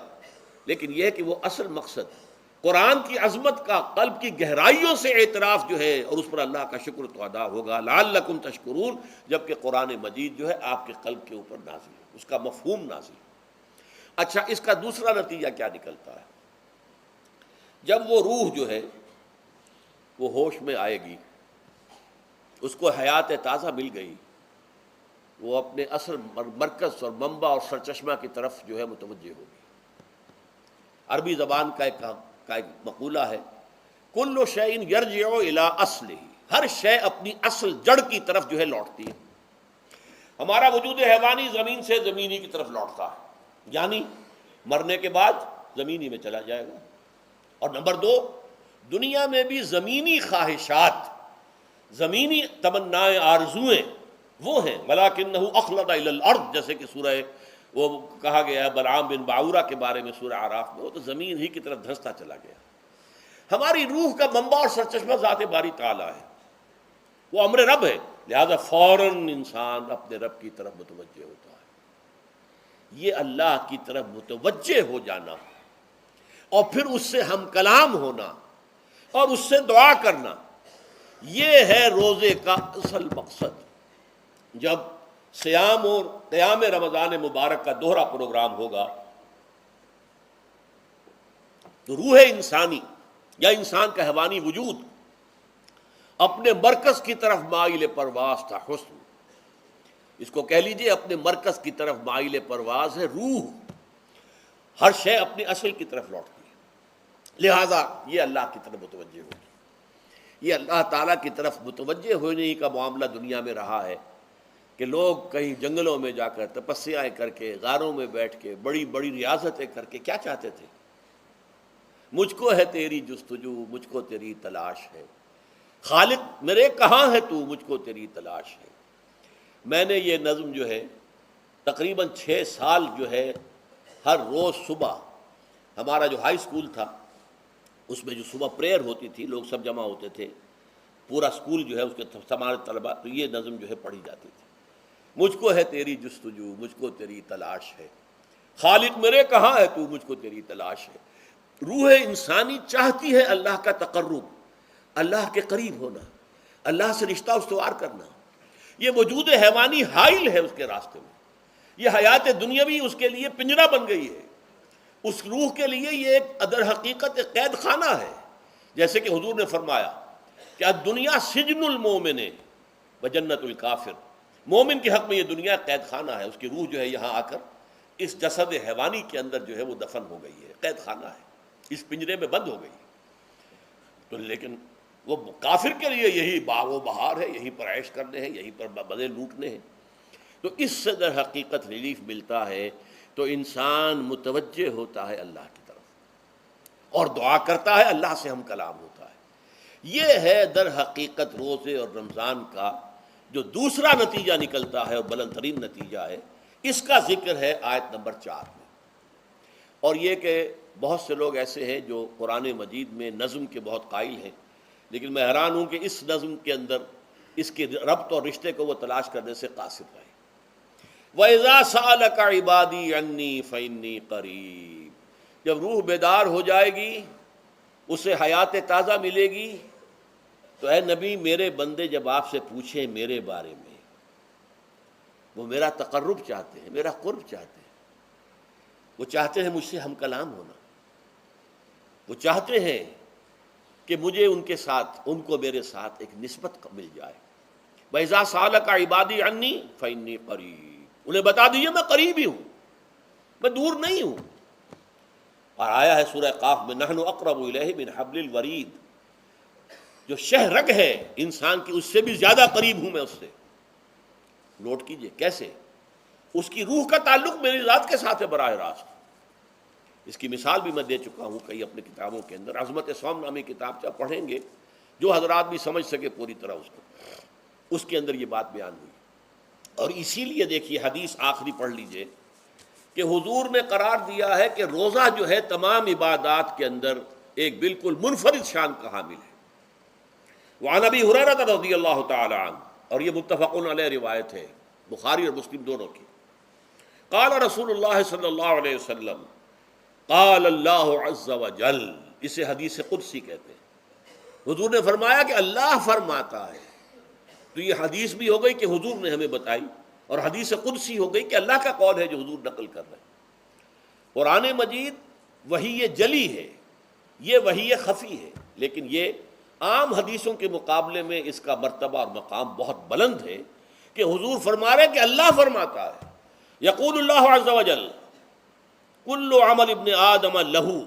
لیکن یہ ہے کہ وہ اصل مقصد قرآن کی عظمت کا قلب کی گہرائیوں سے اعتراف جو ہے، اور اس پر اللہ کا شکر تو ادا ہوگا. لعلکم تشکرون، جبکہ قرآن مجید جو ہے آپ کے قلب کے اوپر نازل ہے، اس کا مفہوم نازل. اچھا، اس کا دوسرا نتیجہ کیا نکلتا ہے؟ جب وہ روح جو ہے وہ ہوش میں آئے گی، اس کو حیات تازہ مل گئی، وہ اپنے اصل مرکز اور منبع اور سرچشمہ کی طرف جو ہے متوجہ ہوگی. عربی زبان کا ایک مقولہ ہے، کل شیء یرجع الی اصلہ، ہر شے اپنی اصل جڑ کی طرف جو ہے لوٹتی ہے. ہمارا وجود حیوانی زمین سے زمینی کی طرف لوٹتا ہے، یعنی مرنے کے بعد زمینی میں چلا جائے گا. اور نمبر دو، دنیا میں بھی زمینی خواہشات، زمینی تمنائیں، آرزوئیں وہ ہیں. ولکنہ اخلد الی الارض، جیسے کہ سورہ وہ کہا گیا ہے بلعام بن باعورہ کے بارے میں سورہ اعراف میں، وہ تو زمین ہی کی طرف دھنستا چلا گیا. ہماری روح کا منبع اور سرچشمہ ذات باری تعالیٰ ہے، وہ امر رب ہے، لہذا فوراً انسان اپنے رب کی طرف متوجہ ہوتا ہے. یہ اللہ کی طرف متوجہ ہو جانا اور پھر اس سے ہم کلام ہونا، اور اس سے دعا کرنا، یہ ہے روزے کا اصل مقصد۔ جب صیام اور قیام رمضان مبارک کا دوہرا پروگرام ہوگا تو روح انسانی یا انسان کا حیوانی وجود اپنے مرکز کی طرف مائل پرواز تھا۔ حسن، اس کو کہہ لیجئے اپنے مرکز کی طرف مائل پرواز ہے روح، ہر شے اپنے اصل کی طرف لوٹتی ہے، لہذا یہ اللہ کی طرف متوجہ ہوگی۔ یہ اللہ تعالیٰ کی طرف متوجہ ہونے کا معاملہ دنیا میں رہا ہے کہ لوگ کہیں جنگلوں میں جا کر تپسیائیں کر کے، غاروں میں بیٹھ کے، بڑی بڑی ریاضتیں کر کے کیا چاہتے تھے؟ مجھ کو ہے تیری جستجو، مجھ کو تیری تلاش ہے، خالق میرے کہاں ہے تو، مجھ کو تیری تلاش ہے۔ میں نے یہ نظم جو ہے تقریباً 6 سال جو ہے ہر روز صبح، ہمارا جو ہائی اسکول تھا اس میں جو صبح پریئر ہوتی تھی، لوگ سب جمع ہوتے تھے، پورا اسکول جو ہے اس کے ہمارے طلباء، تو یہ نظم جو ہے پڑھی جاتی تھی۔ مجھ کو ہے تیری جستجو، مجھ کو تیری تلاش ہے، خالق میرے کہاں ہے تو، مجھ کو تیری تلاش ہے۔ روح انسانی چاہتی ہے اللہ کا تقرب، اللہ کے قریب ہونا، اللہ سے رشتہ استوار کرنا۔ یہ وجود حیوانی حائل ہے اس کے راستے میں، یہ حیات دنیاوی اس کے لیے پنجرا بن گئی ہے، اس روح کے لیے یہ ایک در حقیقت ایک قید خانہ ہے۔ جیسے کہ حضور نے فرمایا کہ الدنیا سجن المومن و جنت الکافر، مومن کے حق میں یہ دنیا قید خانہ ہے، اس کی روح جو ہے یہاں آ کر اس جسد حیوانی کے اندر جو ہے وہ دفن ہو گئی ہے، قید خانہ ہے، اس پنجرے میں بند ہو گئی۔ تو لیکن وہ کافر کے لیے یہی باغ و بہار ہے، یہیں پر عیش کرنے ہیں، یہیں پر مزے لوٹنے ہیں۔ تو اس سے در حقیقت ریلیف ملتا ہے، تو انسان متوجہ ہوتا ہے اللہ کی طرف اور دعا کرتا ہے، اللہ سے ہم کلام ہوتا ہے۔ یہ ہے در حقیقت روزے اور رمضان کا جو دوسرا نتیجہ نکلتا ہے اور بلند ترین نتیجہ ہے، اس کا ذکر ہے آیت نمبر 4 میں۔ اور یہ کہ بہت سے لوگ ایسے ہیں جو قرآن مجید میں نظم کے بہت قائل ہیں، لیکن میں حیران ہوں کہ اس نظم کے اندر اس کے ربط اور رشتے کو وہ تلاش کرنے سے قاصر رہے۔ وَإِذَا سَأَلَكَ عِبَادِي عَنِّي فَإِنِّي قَرِيبٌ، جب روح بیدار ہو جائے گی، اسے حیات تازہ ملے گی، تو اے نبی میرے بندے جب آپ سے پوچھیں میرے بارے میں، وہ میرا تقرب چاہتے ہیں، میرا قرب چاہتے ہیں، وہ چاہتے ہیں مجھ سے ہم کلام ہونا، وہ چاہتے ہیں کہ مجھے ان کے ساتھ، ان کو میرے ساتھ ایک نسبت مل جائے۔ وَإِذَا سَأَلَكَ عِبَادِي عَنِّي فَإِنِّي قَرِيبٌ، انہیں بتا دیجیے میں قریب ہی ہوں، میں دور نہیں ہوں۔ اور آیا ہے سورہ قاف میں نحن اقرب الیہ من حبل الورید، جو شہ رگ ہے انسان کی اس سے بھی زیادہ قریب ہوں میں اس سے۔ نوٹ کیجئے کیسے، اس کی روح کا تعلق میری ذات کے ساتھ ہے براہ راست۔ اس کی مثال بھی میں دے چکا ہوں کئی اپنے کتابوں کے اندر، عظمت صوم نامی کتاب سے پڑھیں گے، جو حضرات بھی سمجھ سکے پوری طرح اس کو، اس کے اندر یہ بات بیان ہوئی۔ اور اسی لیے دیکھیے حدیث آخری پڑھ لیجئے کہ حضور نے قرار دیا ہے کہ روزہ جو ہے تمام عبادات کے اندر ایک بالکل منفرد شان کا حامل ہے۔ وعن ابی ہریرہ رضی اللہ تعالی عنہ، اور یہ متفق علیہ روایت ہے، بخاری اور مسلم دونوں کی۔ قال رسول اللہ صلی اللہ علیہ وسلم، قال اللہ عز وجل، اسے حدیث قدسی کہتے ہیں۔ حضور نے فرمایا کہ اللہ فرماتا ہے، تو یہ حدیث بھی ہو گئی کہ حضور نے ہمیں بتائی، اور حدیث قدسی ہو گئی کہ اللہ کا قول ہے جو حضور نقل کر رہے ہیں۔ قرآن مجید وحی جلی ہے، یہ وحی خفی ہے، لیکن یہ عام حدیثوں کے مقابلے میں اس کا مرتبہ اور مقام بہت بلند ہے کہ حضور فرما رہے کہ اللہ فرماتا ہے۔ یقول اللہ عز وجل کل عمل ابن آدم لہو،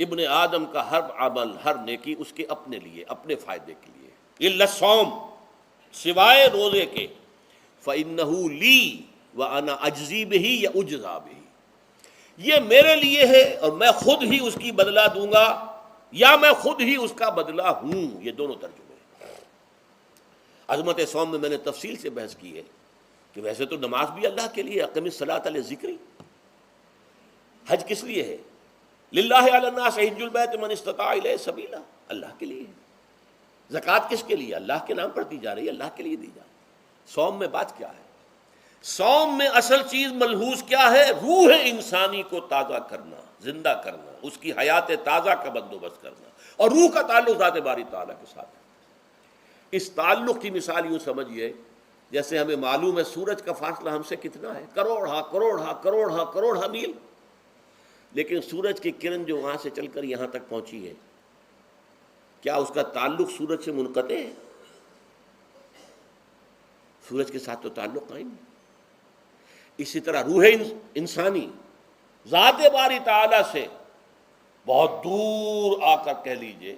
ابن آدم کا ہر عمل، ہر نیکی اس کے اپنے لیے، اپنے فائدے کے لیے، الا الصوم، سوائے روزے کے، فإنہ لی وأنا اجزی بہ یا اجزا بہ، یہ میرے لیے ہے اور میں خود ہی اس کی بدلہ دوں گا یا میں خود ہی اس کا بدلہ ہوں۔ یہ دونوں ترجمے ہیں۔ عظمت صوم میں نے تفصیل سے بحث کی ہے کہ ویسے تو نماز بھی اللہ کے لیے، اقم الصلاۃ لذکری، حج کس لیے ہے؟ للہ علی الناس حج البیت من استطاع الیہ سبیلا، اللہ کے لیے ہے۔ زکوٰۃ کس کے لیے؟ اللہ کے نام پر دی جا رہی ہے، اللہ کے لیے دی جا رہی ہے۔ صوم میں بات کیا ہے؟ صوم میں اصل چیز ملحوظ کیا ہے؟ روح انسانی کو تازہ کرنا، زندہ کرنا، اس کی حیات تازہ کا بندوبست کرنا، اور روح کا تعلق ذات باری تعالیٰ کے ساتھ ہے۔ اس تعلق کی مثال یوں سمجھیے جیسے ہمیں معلوم ہے سورج کا فاصلہ ہم سے کتنا ہے، کروڑ میل، لیکن سورج کی کرن جو وہاں سے چل کر یہاں تک پہنچی ہے، کیا اس کا تعلق سورج سے منقطع ہے؟ سورج کے ساتھ تو تعلق قائم ہے۔ اسی طرح روح انسانی ذات باری تعالیٰ سے بہت دور آ کر کہہ لیجئے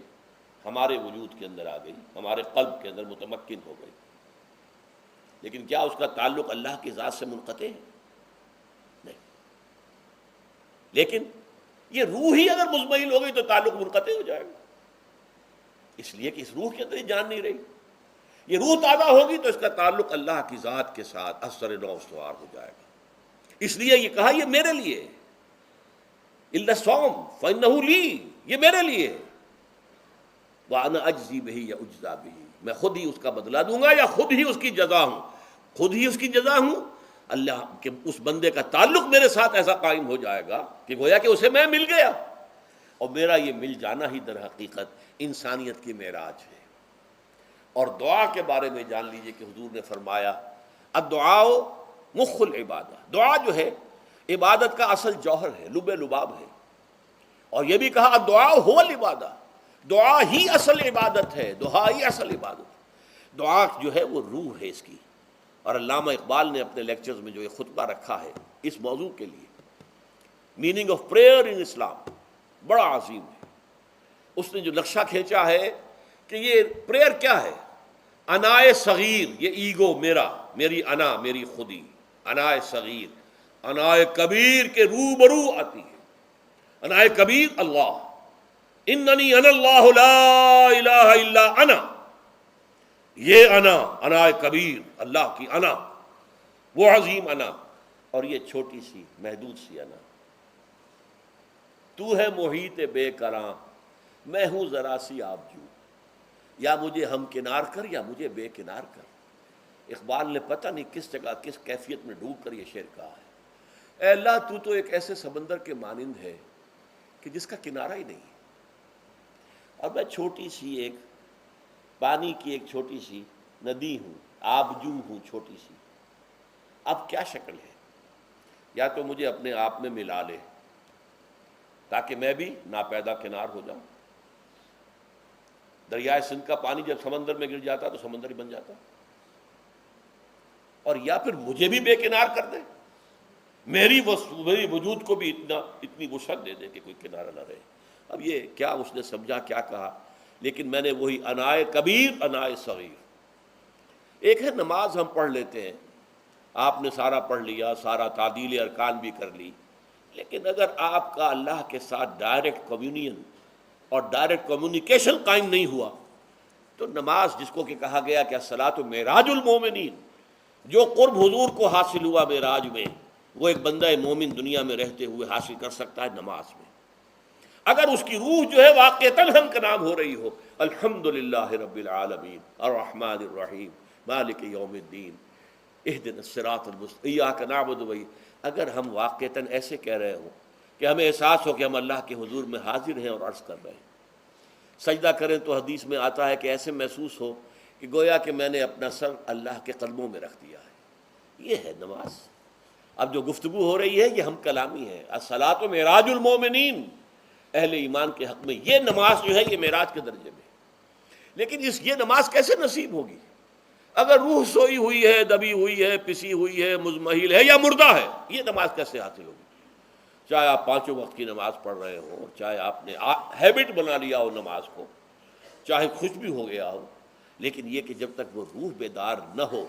ہمارے وجود کے اندر آ گئی، ہمارے قلب کے اندر متمکن ہو گئی، لیکن کیا اس کا تعلق اللہ کی ذات سے منقطع ہے؟ نہیں۔ لیکن یہ روح ہی اگر مزمحل ہو گئی تو تعلق منقطع ہو جائے گا، اس لیے کہ اس روح کے اندر ہی جان نہیں رہی۔ یہ روح تازہ ہوگی تو اس کا تعلق اللہ کی ذات کے ساتھ اثر نو استوار ہو جائے گا۔ اس لیے یہ کہا یہ میرے لیے، الا الصوم فانہ لی، یہ میرے لیے، وانا اجزی بہ یا اجزا بہ، میں خود ہی اس کا بدلہ دوں گا یا خود ہی اس کی جزا ہوں، خود ہی اس کی جزا ہوں۔ اللہ کے اس بندے کا تعلق میرے ساتھ ایسا قائم ہو جائے گا کہ گویا کہ اسے میں مل گیا، اور میرا یہ مل جانا ہی در حقیقت انسانیت کی معراج ہے۔ اور دعا کے بارے میں جان لیجئے کہ حضور نے فرمایا الدعاء مخ العبادہ، دعا جو ہے عبادت کا اصل جوہر ہے، لب لباب ہے۔ اور یہ بھی کہا الدعاء هو العبادہ، دعا ہی اصل عبادت ہے، دعا ہی اصل عبادت ہے۔ دعا جو ہے وہ روح ہے اس کی۔ اور علامہ اقبال نے اپنے لیکچرز میں جو یہ خطبہ رکھا ہے اس موضوع کے لیے، میننگ آف پریئر ان اسلام، بڑا عظیم ہے۔ اس نے جو نقشہ کھینچا ہے کہ یہ پریئر کیا ہے؟ انائے صغیر، یہ ایگو میرا، میری انا، میری خودی، انائے صغیر، انائے کبیر کے روبرو آتی ہے۔ انائے کبیر اللہ، اننی انا اللہ لا الہ الا انا، یہ انا، انائے کبیر اللہ کی انا، وہ عظیم انا، اور یہ چھوٹی سی محدود سی انا۔ تو ہے محیط بے کراں، میں ہوں ذرا سی آبجو، یا مجھے ہم کنار کر یا مجھے بے کنار کر۔ اقبال نے پتہ نہیں کس جگہ کس کیفیت میں ڈوب کر یہ شعر کہا ہے۔ اے اللہ تو تو ایک ایسے سمندر کے مانند ہے کہ جس کا کنارہ ہی نہیں ہے، اور میں چھوٹی سی ایک پانی کی ایک چھوٹی سی ندی ہوں، آبجو ہوں چھوٹی سی۔ اب کیا شکل ہے؟ یا تو مجھے اپنے آپ میں ملا لے تاکہ میں بھی ناپیدا کنار ہو جاؤں۔ دریائے سندھ کا پانی جب سمندر میں گر جاتا تو سمندر ہی بن جاتا، اور یا پھر مجھے بھی بے کنار کر دے، میری وجود کو بھی اتنی وسعت دے دے کہ کوئی کنارہ نہ رہے۔ اب یہ کیا اس نے سمجھا، کیا کہا، لیکن میں نے وہی انائے کبیر انائے صغیر۔ ایک ہے نماز ہم پڑھ لیتے ہیں، آپ نے سارا پڑھ لیا، سارا تعدیل ارکان بھی کر لی، لیکن اگر آپ کا اللہ کے ساتھ ڈائریکٹ کمیونین اور ڈائریکٹ کمیونیکیشن قائم نہیں ہوا تو نماز، جس کو کہ کہا گیا کہ الصلاۃ معراج المومنین، جو قرب حضور کو حاصل ہوا معراج میں، وہ ایک بندہ مومن دنیا میں رہتے ہوئے حاصل کر سکتا ہے نماز میں، اگر اس کی روح جو ہے واقعتاً ہم کا نام ہو رہی ہو الحمدللہ رب العالمین الرحمن الرحیم مالک یوم الدین اہدنا الصراط المستقیم ایاک نعبد و اگر ہم واقعتاً ایسے کہہ رہے ہوں کہ ہمیں احساس ہو کہ ہم اللہ کے حضور میں حاضر ہیں اور عرض کر رہے ہیں، سجدہ کریں تو حدیث میں آتا ہے کہ ایسے محسوس ہو کہ گویا کہ میں نے اپنا سر اللہ کے قدموں میں رکھ دیا ہے۔ یہ ہے نماز۔ اب جو گفتگو ہو رہی ہے یہ ہم کلامی ہے، الصلاۃ معراج المومنین، اہل ایمان کے حق میں یہ نماز جو ہے یہ معراج کے درجے میں۔ لیکن یہ نماز کیسے نصیب ہوگی اگر روح سوئی ہوئی ہے، دبی ہوئی ہے، پسی ہوئی ہے، مزمحل ہے یا مردہ ہے؟ یہ نماز کیسے حاصل ہوگی؟ چاہے آپ 5 وقت کی نماز پڑھ رہے ہوں، چاہے آپ نے ہیبٹ بنا لیا ہو نماز کو، چاہے خوش بھی ہو گیا ہو، لیکن یہ کہ جب تک وہ روح بیدار نہ ہو،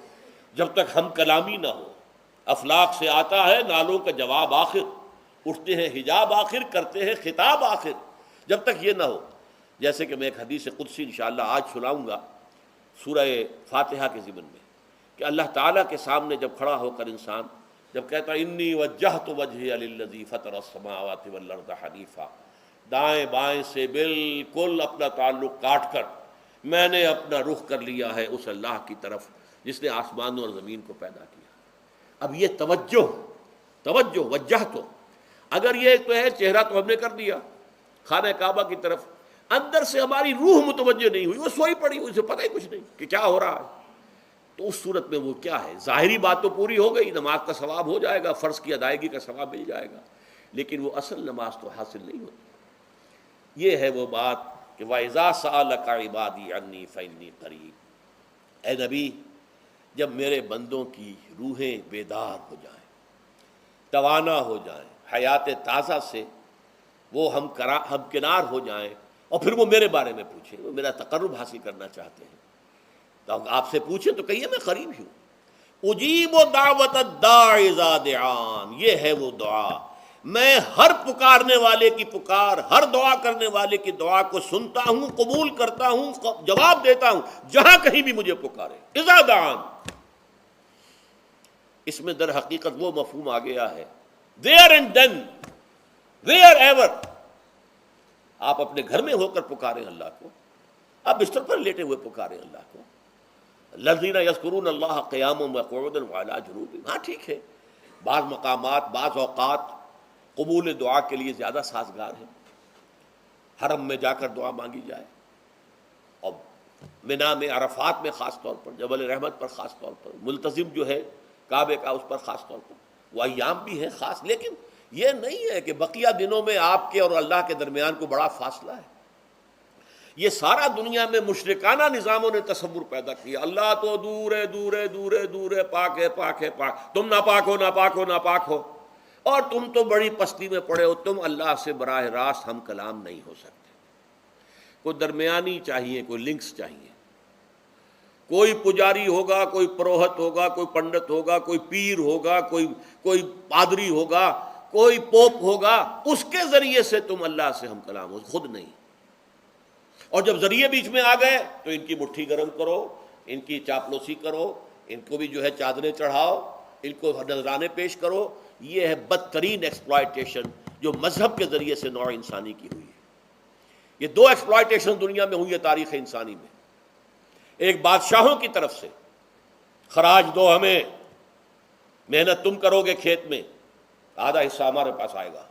جب تک ہم کلامی نہ ہو، افلاق سے آتا ہے نالوں کا جواب آخر، اٹھتے ہیں حجاب آخر، کرتے ہیں خطاب آخر، جب تک یہ نہ ہو، جیسے کہ میں ایک حدیث قدسی انشاءاللہ آج سناؤں گا سورہ فاتحہ کے ضمن میں، کہ اللہ تعالیٰ کے سامنے جب کھڑا ہو کر انسان جب کہتا ہے انی وجہت وجہی للذی فطر السماوات والارض حنیفا، دائیں بائیں سے بالکل اپنا تعلق کاٹ کر میں نے اپنا رخ کر لیا ہے اس اللہ کی طرف جس نے آسمانوں اور زمین کو پیدا کیا۔ اب یہ توجہ وجہ تو اگر یہ تو ہے چہرہ تو ہم نے کر دیا خانہ کعبہ کی طرف، اندر سے ہماری روح متوجہ نہیں ہوئی، وہ سوئی پڑی، اسے پتہ ہی کچھ نہیں کہ کیا ہو رہا ہے، تو اس صورت میں وہ کیا ہے، ظاہری بات تو پوری ہو گئی، نماز کا ثواب ہو جائے گا، فرض کی ادائیگی کا ثواب مل جائے گا، لیکن وہ اصل نماز تو حاصل نہیں ہوتی۔ یہ ہے وہ بات کہ وَإِذَا سَأَلَكَ عِبَادِي عَنِّي فَإِنِّي قَرِيبٌ، اے نبی جب میرے بندوں کی روحیں بیدار ہو جائیں، توانا ہو جائیں، حیات تازہ سے وہ ہم کنار ہو جائیں، اور پھر وہ میرے بارے میں پوچھیں، وہ میرا تقرب حاصل کرنا چاہتے ہیں، تو آپ سے پوچھیں تو کہیے میں قریب ہی ہوں۔ اجیب دعوت الداع اذا دعان، یہ ہے وہ دعا، میں ہر پکارنے والے کی پکار، ہر دعا کرنے والے کی دعا کو سنتا ہوں، قبول کرتا ہوں، جواب دیتا ہوں جہاں کہیں بھی مجھے پکارے۔ اذا دعان، اس میں در حقیقت وہ مفہوم آ گیا ہے there and then where ever، آپ اپنے گھر میں ہو کر پکاریں اللہ کو، آپ بستر پر لیٹے ہوئے پکاریں اللہ کو، الذین یذکرون اللہ قیاما وقعودا وعلی جنوبہم، ہاں ٹھیک ہے، بعض مقامات بعض اوقات قبول دعا کے لیے زیادہ سازگار ہیں، حرم میں جا کر دعا مانگی جائے، اور منا میں، عرفات میں خاص طور پر، جبل رحمت پر خاص طور پر، ملتزم جو ہے کعبے کا اس پر خاص طور پر، وہ ایام بھی ہیں خاص، لیکن یہ نہیں ہے کہ بقیہ دنوں میں آپ کے اور اللہ کے درمیان کو بڑا فاصلہ ہے۔ یہ سارا دنیا میں مشرکانہ نظاموں نے تصور پیدا کیا، اللہ تو دور ہے دور ہے دور ہے دور ہے، پاک ہے پاک ہے پاک، تم ناپاک ہو ناپاک ہو ناپاک ہو، اور تم تو بڑی پستی میں پڑے ہو، تم اللہ سے براہ راست ہم کلام نہیں ہو سکتے۔ کوئی درمیانی چاہیے، کوئی لنکس چاہیے، کوئی پجاری ہوگا، کوئی پروہت ہوگا، کوئی پنڈت ہوگا، کوئی پیر ہوگا، کوئی پادری ہوگا، کوئی پوپ ہوگا، اس کے ذریعے سے تم اللہ سے ہم کلام ہو، خود نہیں۔ اور جب ذریعے بیچ میں آ گئے تو ان کی مٹھی گرم کرو، ان کی چاپلوسی کرو، ان کو بھی جو ہے چادریں چڑھاؤ، ان کو نذرانے پیش کرو۔ یہ ہے بدترین ایکسپلائٹیشن جو مذہب کے ذریعے سے نوع انسانی کی ہوئی ہے۔ یہ دو ایکسپلائٹیشن دنیا میں ہوئی ہے تاریخ انسانی میں، ایک بادشاہوں کی طرف سے، خراج دو ہمیں، محنت تم کرو گے کھیت میں، آدھا حصہ ہمارے پاس آئے گا،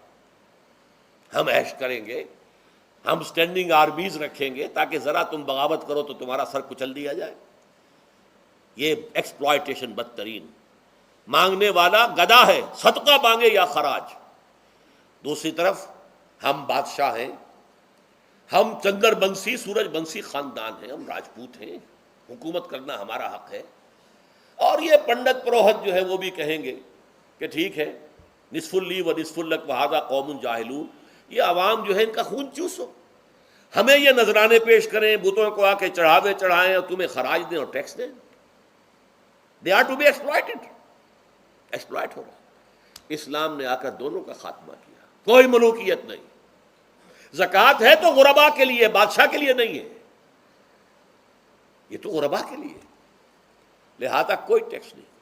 ہم عیش کریں گے، ہم سٹینڈنگ آرمیز رکھیں گے تاکہ ذرا تم بغاوت کرو تو تمہارا سر کچل دیا جائے۔ یہ ایکسپلائٹیشن بدترین، مانگنے والا گدھا ہے، صدقہ مانگے یا خراج۔ دوسری طرف ہم بادشاہ ہیں، ہم چندر بنسی سورج بنسی خاندان ہیں، ہم راجپوت ہیں، حکومت کرنا ہمارا حق ہے، اور یہ پنڈت پروہت جو ہے وہ بھی کہیں گے کہ ٹھیک ہے، نصف لی و نصف لک وہذا قوم جاہلون، یہ عوام جو ہے ان کا خون چوسو، ہمیں یہ نذرانے پیش کریں، بتوں کو آ کے چڑھاوے چڑھائیں اور تمہیں خراج دیں اور ٹیکس دیں۔ They are to be exploited, exploit ہو رہا۔ اسلام نے آ کر دونوں کا خاتمہ کیا، کوئی ملوکیت نہیں، زکوٰۃ ہے تو غربا کے لیے، بادشاہ کے لیے نہیں ہے، یہ تو غربا کے لیے، لہذا کوئی ٹیکس نہیں۔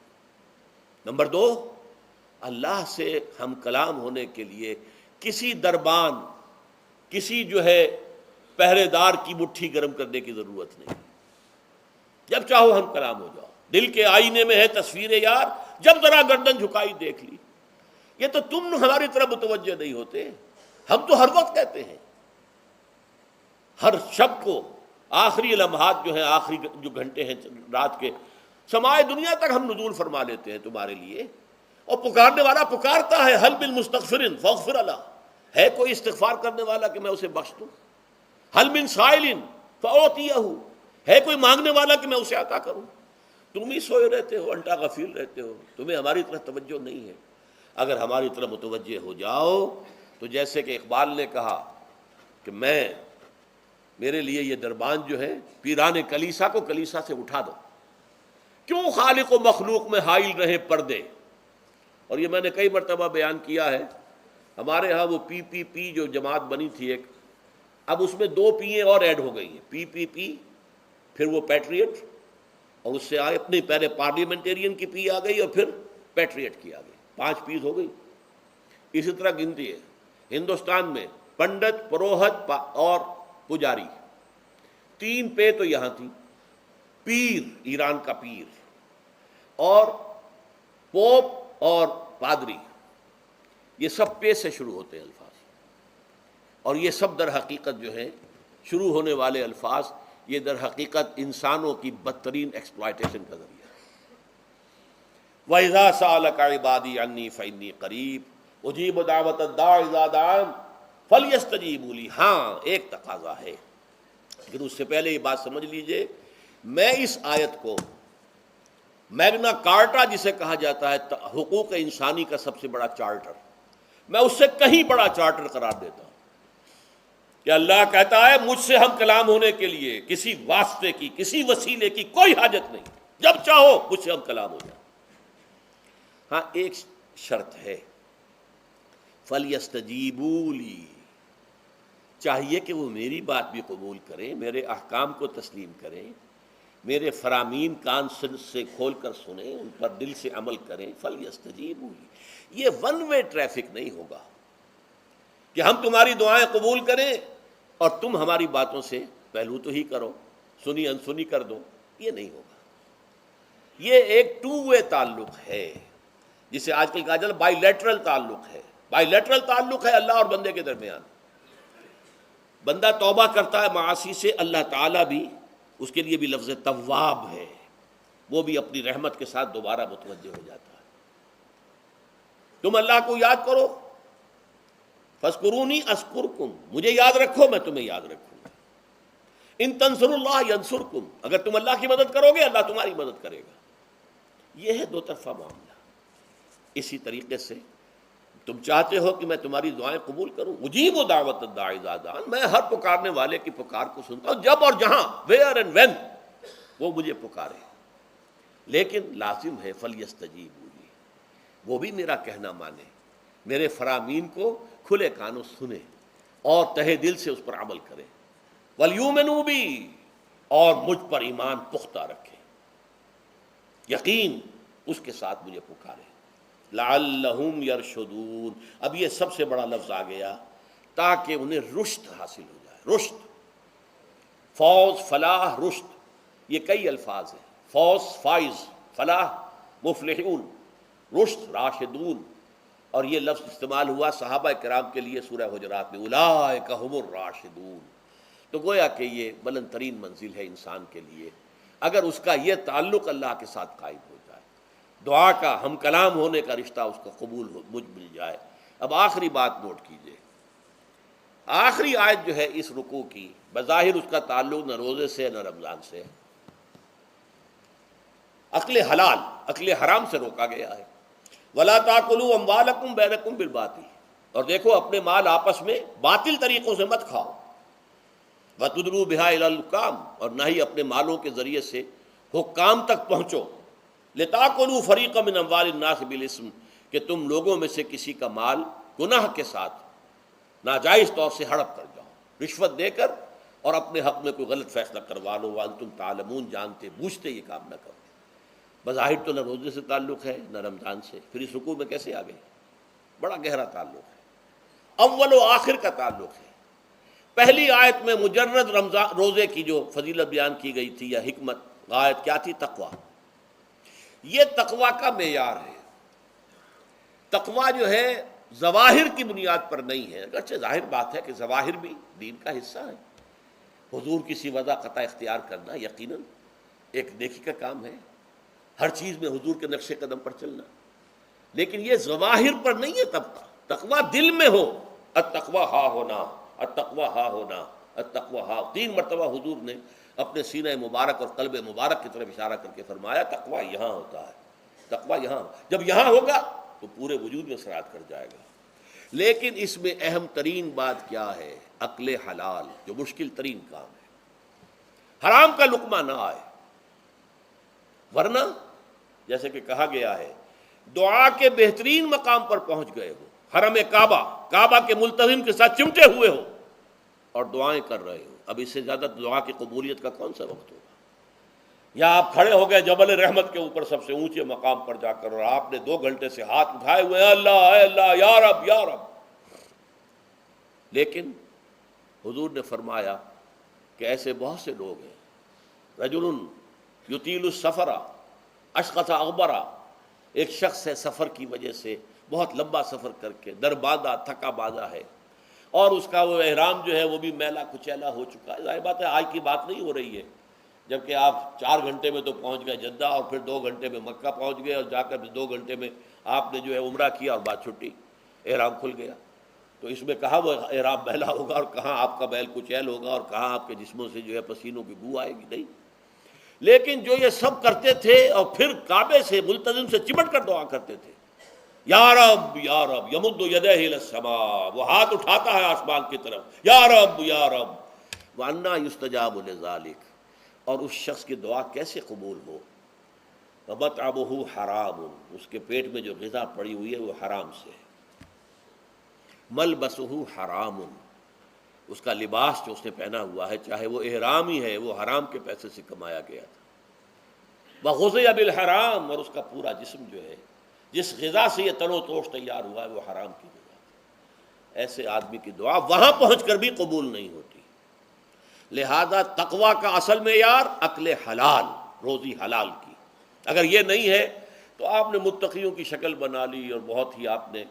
نمبر دو، اللہ سے ہم کلام ہونے کے لیے کسی دربان، کسی جو ہے پہرے دار کی مٹھی گرم کرنے کی ضرورت نہیں، جب چاہو ہم کلام ہو جاؤ۔ دل کے آئینے میں ہے تصویر یار، جب ذرا گردن جھکائی دیکھ لی۔ یہ تو تم ہماری طرف متوجہ نہیں ہوتے، ہم تو ہر وقت کہتے ہیں، ہر شب کو، آخری لمحات جو ہیں، آخری جو گھنٹے ہیں رات کے، سمائے دنیا تک ہم نزول فرما لیتے ہیں تمہارے لیے، اور پکارنے والا پکارتا ہے، حل بالمستغفر فاغفر له، ہے کوئی استغفار کرنے والا کہ میں اسے بخش دوں، حل من سائل فاعطیہ، ہے کوئی مانگنے والا کہ میں اسے عطا کروں۔ تم ہی سوئے رہتے ہو، انٹا غفیر رہتے ہو، تمہیں ہماری طرف توجہ نہیں ہے۔ اگر ہماری طرف متوجہ ہو جاؤ تو جیسے کہ اقبال نے کہا کہ میرے لیے یہ دربان جو ہے، پیران کلیسا کو کلیسا سے اٹھا دو، کیوں خالق و مخلوق میں حائل رہے پردے۔ اور یہ میں نے کئی مرتبہ بیان کیا ہے، ہمارے ہاں وہ پی جو جماعت بنی تھی ایک، اب اس میں 2 پییں اور ایڈ ہو گئی ہیں، پی پھر وہ پیٹریٹ، اور اس سے آگے اپنی پہلے پارلیمنٹیرین کی پی آ گئی اور پھر پیٹریٹ کی آ گئی، 5 پیز ہو گئی۔ اسی طرح گنتی ہے ہندوستان میں، پنڈت پروہت اور پجاری، 3 پے تو یہاں تھی، پیر ایران کا پیر، اور پوپ اور پادری، یہ سب پے سے شروع ہوتے ہیں الفاظ، اور یہ سب در حقیقت جو ہے شروع ہونے والے الفاظ، یہ در حقیقت انسانوں کی بدترین ایکسپلائٹیشن کا ذریعہ ہے۔ وَإِذَا سَأَلَكَ عِبَادِي عَنِّي فَإِنِّي قَرِيبٌ أُجِيبُ دَعْوَةَ الدَّاعِ إِذَا دَعَانِ فَلْيَسْتَجِيبُوا لِي۔ ہاں ایک تقاضا ہے، لیکن اس سے پہلے یہ بات سمجھ لیجئے، میں اس آیت کو میگنا کارٹا جسے کہا جاتا ہے حقوق انسانی کا سب سے بڑا چارٹر، میں اس سے کہیں بڑا چارٹر قرار دیتا ہوں کہ اللہ کہتا ہے مجھ سے ہم کلام ہونے کے لیے کسی واسطے کی، کسی وسیلے کی کوئی حاجت نہیں، جب چاہو مجھ سے ہم کلام ہو جائے۔ ہاں ایک شرط ہے، فَلْيَسْتَجِيبُوا لِي، چاہیے کہ وہ میری بات بھی قبول کریں، میرے احکام کو تسلیم کریں، میرے فرامین کان سے کھول کر سنیں، ان پر دل سے عمل کریں۔ فَلْيَسْتَجِيبُوا لِي، یہ ون وے ٹریفک نہیں ہوگا کہ ہم تمہاری دعائیں قبول کریں اور تم ہماری باتوں سے پہلو تو ہی کرو، سنی انسنی کر دو، یہ نہیں ہوگا۔ یہ ایک ٹو وے تعلق ہے، جسے آج کل کہا جاتا ہے بائی لیٹرل تعلق ہے۔ بائی لیٹرل تعلق ہے اللہ اور بندے کے درمیان۔ بندہ توبہ کرتا ہے معاصی سے، اللہ تعالیٰ بھی اس کے لیے بھی لفظ تواب ہے، وہ بھی اپنی رحمت کے ساتھ دوبارہ متوجہ ہو جاتا ہے۔ تم اللہ کو یاد کرو، فاذکرونی اذکرکم، مجھے یاد رکھو میں تمہیں یاد رکھوں گا۔ ان تنصروا اللہ ینصرکم، اگر تم اللہ کی مدد کرو گے اللہ تمہاری مدد کرے گا۔ یہ ہے دو طرفہ معاملہ۔ اسی طریقے سے تم چاہتے ہو کہ میں تمہاری دعائیں قبول کروں، اجیب دعوت الداعی اذا دعان، میں ہر پکارنے والے کی پکار کو سنتا ہوں، جب اور جہاں، ویئر اینڈ وین وہ مجھے پکارے، لیکن لازم ہے فلیستجیبوا لی، وہ بھی میرا کہنا مانے، میرے فرامین کو کھلے کانوں سنے اور تہہ دل سے اس پر عمل کرے، ولیؤمنوا بی، اور مجھ پر ایمان پختہ رکھے، یقین اس کے ساتھ مجھے پکارے۔ لعلہم یرشدون، اب یہ سب سے بڑا لفظ آ گیا، تاکہ انہیں رشد حاصل ہو جائے۔ رشد، فوز، فلاح، رشد، یہ کئی الفاظ ہیں، فوز فائز، فلاح مفلحون، رشد راشدون، اور یہ لفظ استعمال ہوا صحابہ کرام کے لیے سورہ حجرات میں، اولئک ھم الراشدون۔ تو گویا کہ یہ بلند ترین منزل ہے انسان کے لیے، اگر اس کا یہ تعلق اللہ کے ساتھ قائم ہو جائے، دعا کا ہم کلام ہونے کا رشتہ اس کو قبول مجھ مل جائے۔ اب آخری بات نوٹ کیجئے، آخری آیت جو ہے اس رکوع کی، بظاہر اس کا تعلق نہ روزے سے نہ رمضان سے، اکل حلال، اکل حرام سے روکا گیا ہے۔ وَلَا تَأْكُلُوا أَمْوَالَكُمْ بَيْنَكُمْ بِالْبَاطِلِ، اور دیکھو اپنے مال آپس میں باطل طریقوں سے مت کھاؤ۔ وَتُدْلُوا بِهَا إِلَى الْحُكَّامِ، اور نہ ہی اپنے مالوں کے ذریعے سے حکام تک پہنچو۔ لِتَأْكُلُوا فَرِيقًا مِنْ أَمْوَالِ النَّاسِ بِالْإِثْمِ، کہ تم لوگوں میں سے کسی کا مال گناہ کے ساتھ ناجائز طور سے ہڑپ کر جاؤ، رشوت دے کر، اور اپنے حق میں کوئی غلط فیصلہ کروا لو، وَأَنْتُمْ تَعْلَمُونَ، جانتے بوجھتے یہ کام نہ کرو۔ بظاہر تو نہ روزے سے تعلق ہے نہ رمضان سے، پھر اس رکوع میں کیسے آ گئے؟ بڑا گہرا تعلق ہے، اول و آخر کا تعلق ہے۔ پہلی آیت میں مجرد رمضان روزے کی جو فضیلت بیان کی گئی تھی یا حکمت، غایت کیا تھی؟ تقویٰ۔ یہ تقویٰ کا معیار ہے۔ تقویٰ جو ہے ظواہر کی بنیاد پر نہیں ہے، اگرچہ ظاہر بات ہے کہ ظواہر بھی دین کا حصہ ہے، حضور کی وضع قطع اختیار کرنا یقیناً ایک نیکی کا کام ہے، ہر چیز میں حضور کے نقش قدم پر چلنا، لیکن یہ ظواہر پر نہیں ہے طبقہ، تقویٰ دل میں ہو۔ التقویٰ ہا ہونا، التقویٰ ہا ہونا، التقویٰ ہا، 3 مرتبہ حضور نے اپنے سینہ مبارک اور قلب مبارک کی طرف اشارہ کر کے فرمایا تقویٰ یہاں ہوتا ہے، تقویٰ یہاں، جب یہاں ہوگا تو پورے وجود میں سرایت کر جائے گا۔ لیکن اس میں اہم ترین بات کیا ہے؟ عقل حلال، جو مشکل ترین کام ہے، حرام کا لقمہ نہ آئے، ورنہ جیسے کہ کہا گیا ہے دعا کے بہترین مقام پر پہنچ گئے ہو، حرم کعبہ کے ملتزم کے ساتھ چمٹے ہوئے ہو اور دعائیں کر رہے ہو، اب اس سے زیادہ دعا کی قبولیت کا کون سا وقت ہوگا؟ یا آپ کھڑے ہو گئے جبل رحمت کے اوپر سب سے اونچے مقام پر جا کر، اور آپ نے 2 گھنٹے سے ہاتھ اٹھائے ہوئے ہیں، اللہ اے اللہ یا رب یا رب، لیکن حضور نے فرمایا کہ ایسے بہت سے لوگ ہیں، رجل یطیل السفر اشخص اغبرا، ایک شخص ہے سفر کی وجہ سے بہت لمبا سفر کر کے درباندہ تھکا باندھا ہے، اور اس کا وہ احرام جو ہے وہ بھی میلا کچیلا ہو چکا ہے۔ ظاہر بات ہے آج کی بات نہیں ہو رہی ہے، جبکہ آپ 4 گھنٹے میں تو پہنچ گئے جدہ، اور پھر 2 گھنٹے میں مکہ پہنچ گئے، اور جا کر 2 گھنٹے میں آپ نے جو ہے عمرہ کیا اور بات چھٹی، احرام کھل گیا۔ تو اس میں کہاں وہ احرام میلا ہوگا، اور کہاں آپ کا بیل کچیل ہوگا، اور کہاں آپ کے جسموں سے جو ہے پسینوں کی بو آئے گی؟ نہیں۔ لیکن جو یہ سب کرتے تھے اور پھر کعبے سے ملتزم سے چمٹ کر دعا کرتے تھے، یا رب یا رب، یمد یدہ الی السماء، وہ ہاتھ اٹھاتا ہے آسمان کی طرف، یا رب یا رب، وَأَنَّىٰ يُسْتَجَابُ لِذَٰلِكَ، اور اس شخص کی دعا کیسے قبول ہو؟ وَمَطْعَمُهُ حَرَامٌ، اس کے پیٹ میں جو غذا پڑی ہوئی ہے وہ حرام سے ہے، مَلْبَسُهُ حَرَامٌ، اس کا لباس جو اس نے پہنا ہوا ہے چاہے وہ احرام ہی ہے وہ حرام کے پیسے سے کمایا گیا تھا، وَغُذِيَ بِالْحَرَام، اور اس کا پورا جسم جو ہے جس غذا سے یہ تن و توش تیار ہوا ہے وہ حرام کی غذا ہے۔ ایسے آدمی کی دعا وہاں پہنچ کر بھی قبول نہیں ہوتی۔ لہذا تقویٰ کا اصل معیار اکل حلال، روزی حلال کی، اگر یہ نہیں ہے تو آپ نے متقیوں کی شکل بنا لی، اور بہت ہی آپ نے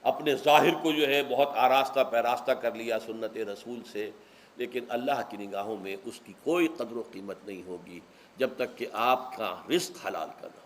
اپنے ظاہر کو جو ہے بہت آراستہ پیراستہ کر لیا سنت رسول سے، لیکن اللہ کی نگاہوں میں اس کی کوئی قدر و قیمت نہیں ہوگی جب تک کہ آپ کا رزق حلال کرنا۔